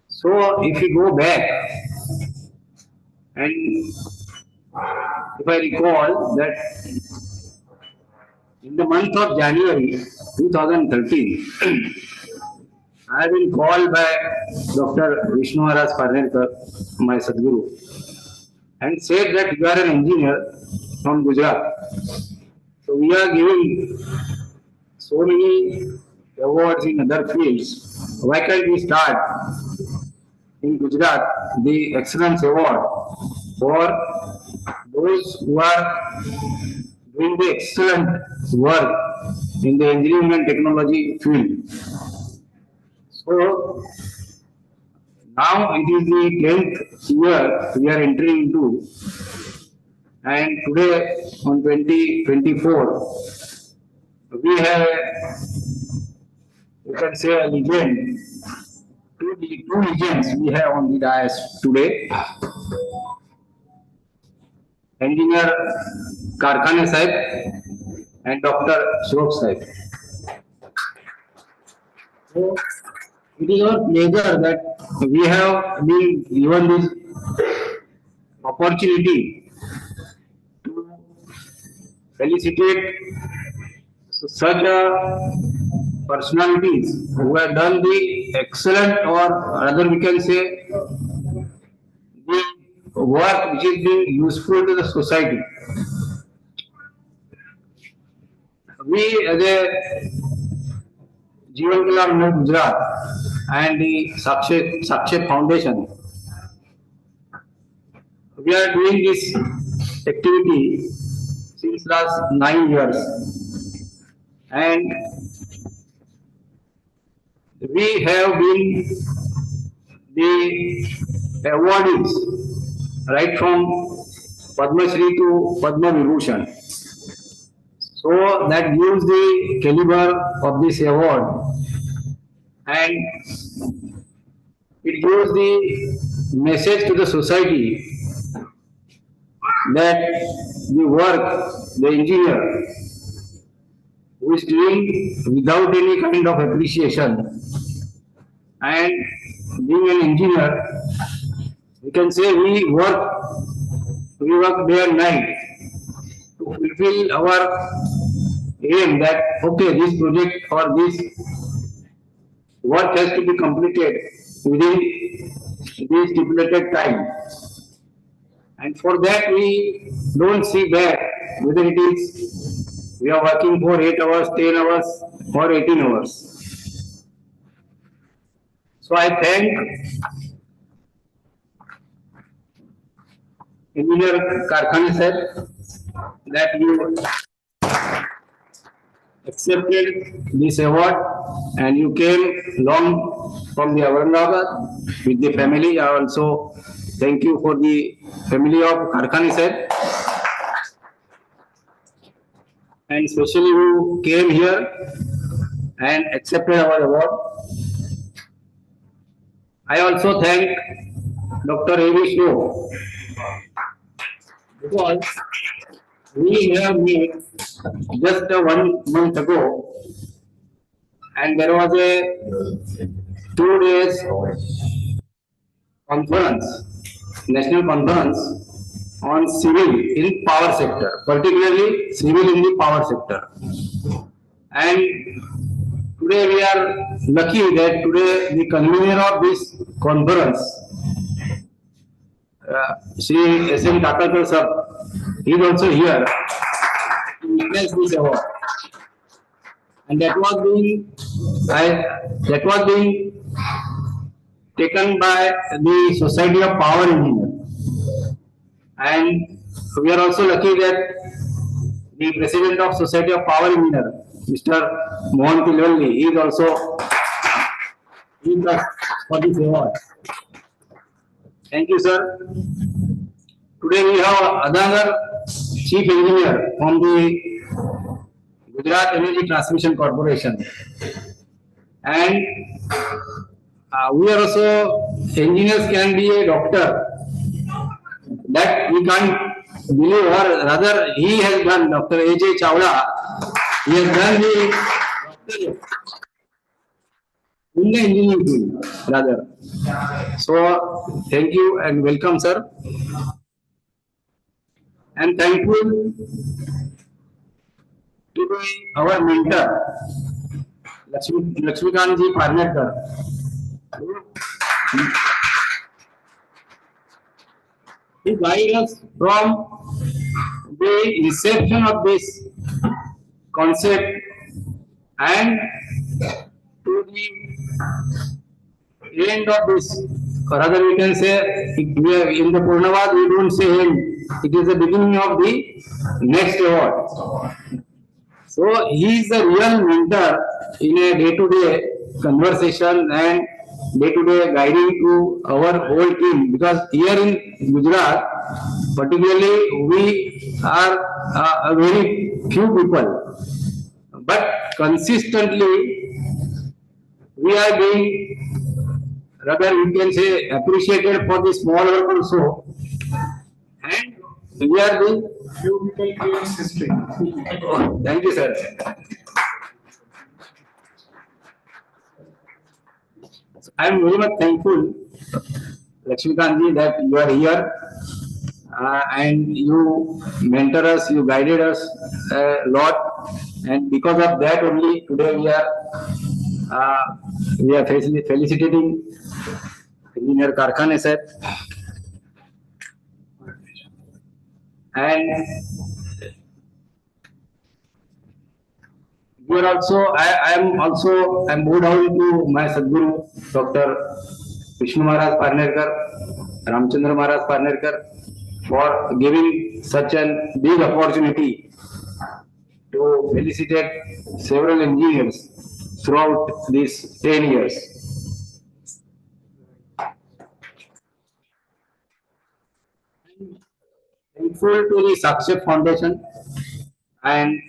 So if we go back and if I recall that in the month of January 2013, I have been called by Dr. Vishnu Maharaj Parnerkar, my Sadguru, and said that you are an engineer from Gujarat. So we are giving so many awards in other fields. Why can't we start in Gujarat the Excellence Award for those who are doing the excellent work in the engineering and technology field? So now it is the 10th year we are entering into, and today on 2024 we have, you can say, a legend. Two legends we have on the dais today. Engineer Karkhane Sahib and Dr. Shroff Sahib. So it is our pleasure that we have been given this opportunity to felicitate such personalities who have done the excellent, or rather we can say the work which is being useful to the society. We as a Jeevan Kalam Movement Gujarat and the Sakshet Foundation, we are doing this activity since last 9 years, and we have been the awardees right from Padma Shri to Padma Vibhushan. So that gives the caliber of this award, and it gives the message to the society that the work the engineer who is doing without any kind of appreciation, and being an engineer, we can say we work day and night to fulfill our aim that, okay, this project or this work has to be completed within the stipulated time. And for that we don't see back whether it is we are working for 8 hours, 10 hours or 18 hours. So I thank Engineer Karkhane sir that you accepted this award and you came long from the Aurangabad with the family. I also thank you for the family of Karkhani sir. And especially who came here and accepted our award. I also thank Dr. A.V. Shro because we have met just 1 month ago and there was a 2 days conference, national conference on civil in power sector, particularly civil in the power sector. And today we are lucky that today the convener of this conference, Shri S.N. Kakalkar sir, he is also here to witness this award. And that was being taken by the Society of Power Engineers. And we are also lucky that the President of Society of Power Engineers, Mr. Mohan Tilwalli, is also with us for this award. Thank you, sir. Today we have another Chief Engineer from the Gujarat Energy Transmission Corporation. And we are also, engineers can be a doctor. That we can't believe, or rather he has done, Dr. A.J. Chawla, he has done the doctorate in the engineering field, rather. So, thank you and welcome, sir. And thankful to our mentor, Lakshmikant Parnerkar. He guided us from the inception of this concept and to the end of this. Or rather, we can say in the Purnavad we don't say end. It is the beginning of the next award. So he is the real mentor in a day-to-day conversation and day-to-day guiding to our whole team, because here in Gujarat, particularly, we are a very few people, but consistently we are being, rather we can say, appreciated for the small work also, and we are being Few people creates history. Thank you, sir. I am very much thankful, Lakshmikant ji, that you are here and you mentor us, you guided us a lot, and because of that only today we are felicitating Engineer Karkhane sir. And we are also, I'm moved on to my Sadguru, Dr. Vishnu Maharaj Parnerkar, Ramchandra Maharaj Parnerkar, for giving such a big opportunity to felicitate several engineers throughout these 10 years. Thankful to the Sakshep Foundation and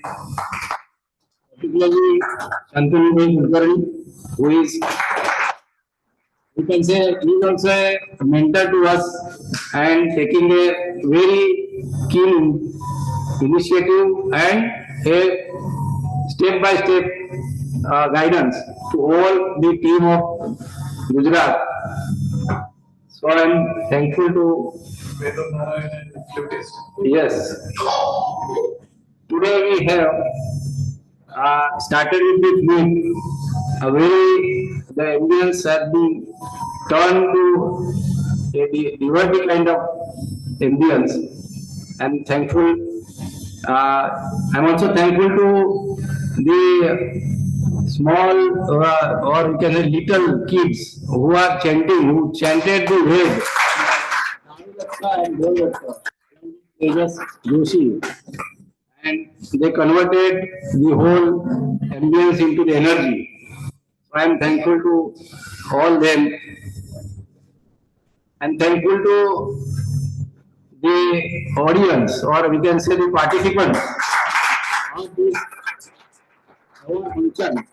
particularly Shantanu Kulkarni, who is, you can say, he is also a mentor to us and taking a very keen initiative and a step-by-step guidance to all the team of Gujarat. So I am thankful to. Yes. Today we have started with this week. The ambience has been turned to a diverse kind of ambience. I'm thankful. I'm also thankful to the small or we can say little kids who are chanting, who chanted the Ved. And Tejas Joshi. and they converted the whole ambience into the energy. So I am thankful to all them and thankful to the audience, or we can say the participants of this whole function.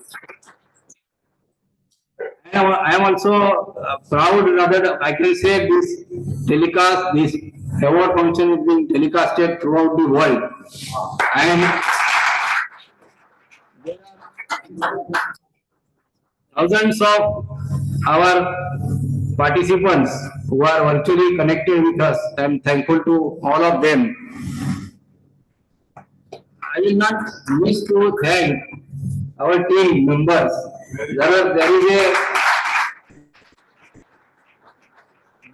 I am also proud, rather I can say this telecast, this award function is being telecasted throughout the world. And thousands of our participants who are virtually connected with us. I am thankful to all of them. I will not miss to thank our team members. There is a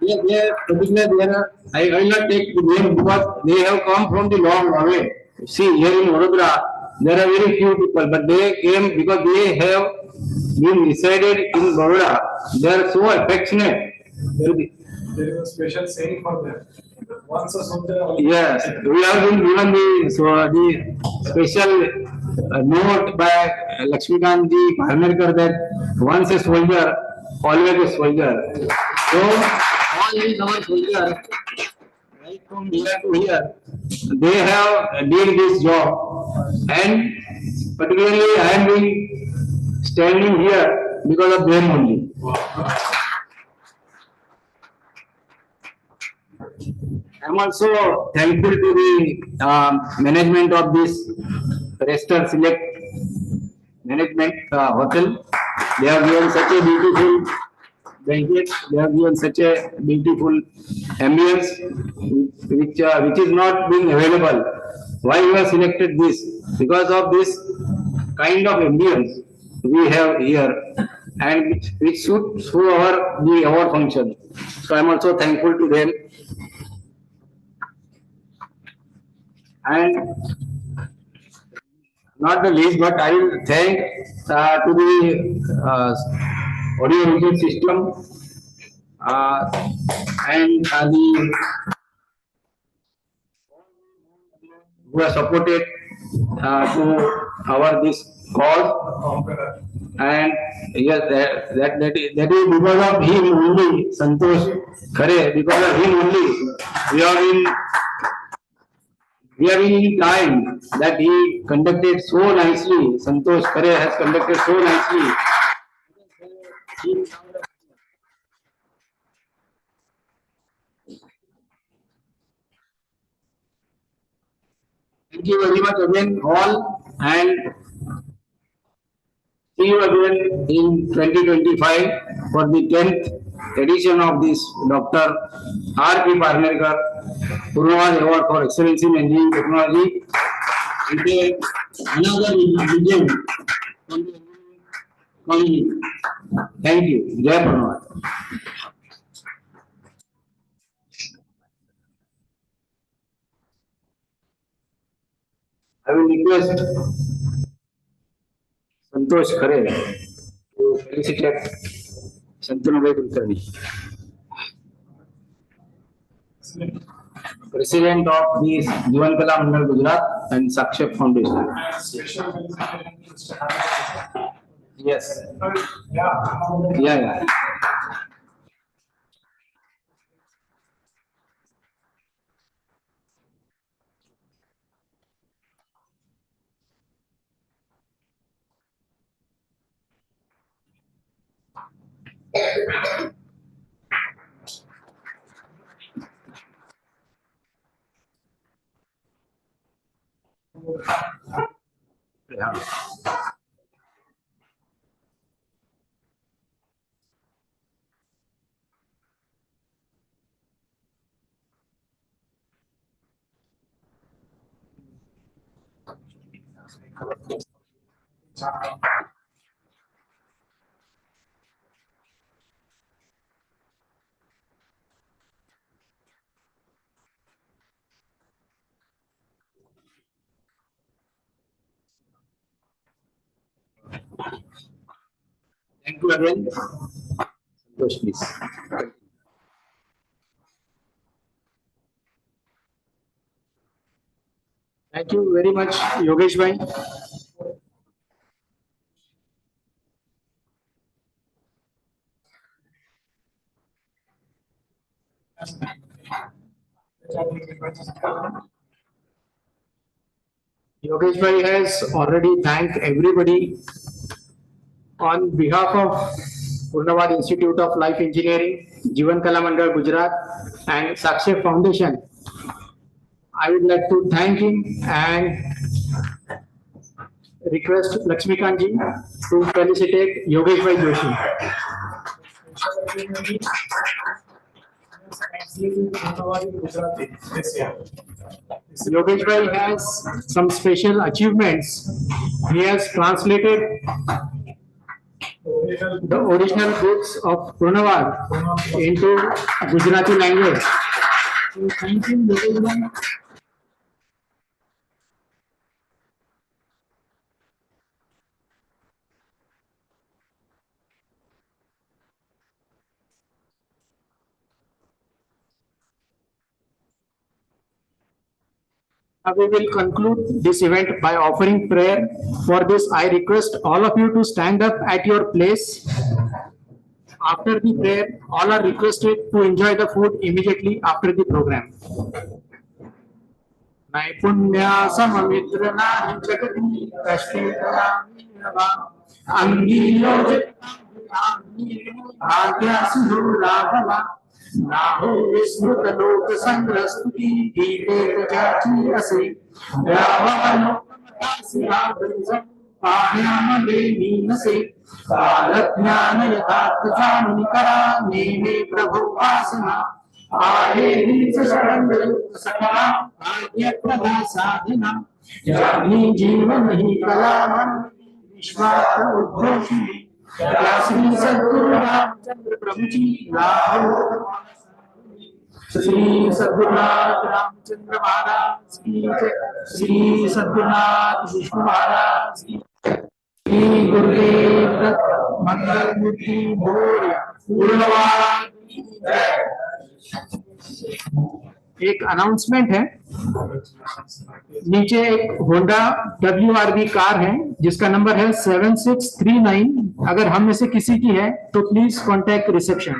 I will not take the name because they have come from the long way. See, here in Vadodara, there are very few people, but they came because they have been resided in Vadodara. They are so affectionate. There is a special saying for them. Once a soldier. Yes, we have been given the special note by Lakshmikantji Parnerkar that once a soldier, always a soldier. So all these our soldiers, right from here to here, they have did this job, and particularly I am being standing here because of them only. I am also thankful to the management of this Rester Select Management Hotel. They have given such a beautiful banquet. They have given such a beautiful ambience, which is not being available. Why we have selected this? Because of this kind of ambience we have here, and which suits for the award function. So I am also thankful to them. And not the least, but I will thank to the audio visual system and the who have supported to our this cause. And yes, that is because of him only, Santosh Khare, because of him only we are in time that he conducted so nicely. Santosh Khare has conducted so nicely. Thank you very much again all, and see you again in 2025 for the 10th edition of this Dr. R. P. Parnerkar Purnawaz Award for Excellence in Engineering Technology. It is another legend from the community. Thank you. Jai Purnawaz. I will request Santosh Khare to felicitate Shantanu Kulkarni, President of the Jivan Kala Mandal Gujarat and Sakshep Foundation. Yes. Yeah. Yeah. Thank you again. Santosh, please. Thank you very much, Yogesh bhai. Yogesh bhai has already thanked everybody on behalf of Purnavad Institute of Life Engineering, Jeevan Kala Mandal Gujarat, and Sakshi Foundation. I would like to thank him and request Lakshmikant ji to felicitate Yogesh bhai Joshi. Yogesh bhai has some special achievements. He has translated the original books of Purnavad into Gujarati language. So thank you, Yogesh bhai. Now we will conclude this event by offering prayer. For this, I request all of you to stand up at your place. After the prayer, all are requested to enjoy the food immediately after the program. नैपुण्या सममित्र नाहि जगति कष्टेतरामि नवा अंगीयो भाग्यासु राघवा नाहो विस्मृत लोक संग्रह स्तुति गीते जाति असे पाण्यामले नीनसे कालज्ञान यथार्थ जामुनि करा नेमे प्रभु वासना आहे नीच शरण सखा आज्ञा प्रभा साधना जानी जीवन ही कला मन विश्वास उद्घोषिणी श्री सद्गुरु रामचंद्र प्रभु जी लाभ श्री सद्गुरुनाथ रामचंद्र महाराज की जय। श्री सद्गुरुनाथ विष्णु महाराज की जय। श्री गुरुदेव दत्त मंगल मूर्ति मोरया पूर्णवाद की जय। एक अनाउंसमेंट है, नीचे एक होंडा WRV कार है जिसका नंबर है 7639। अगर हम में से किसी की है तो प्लीज कांटेक्ट रिसेप्शन।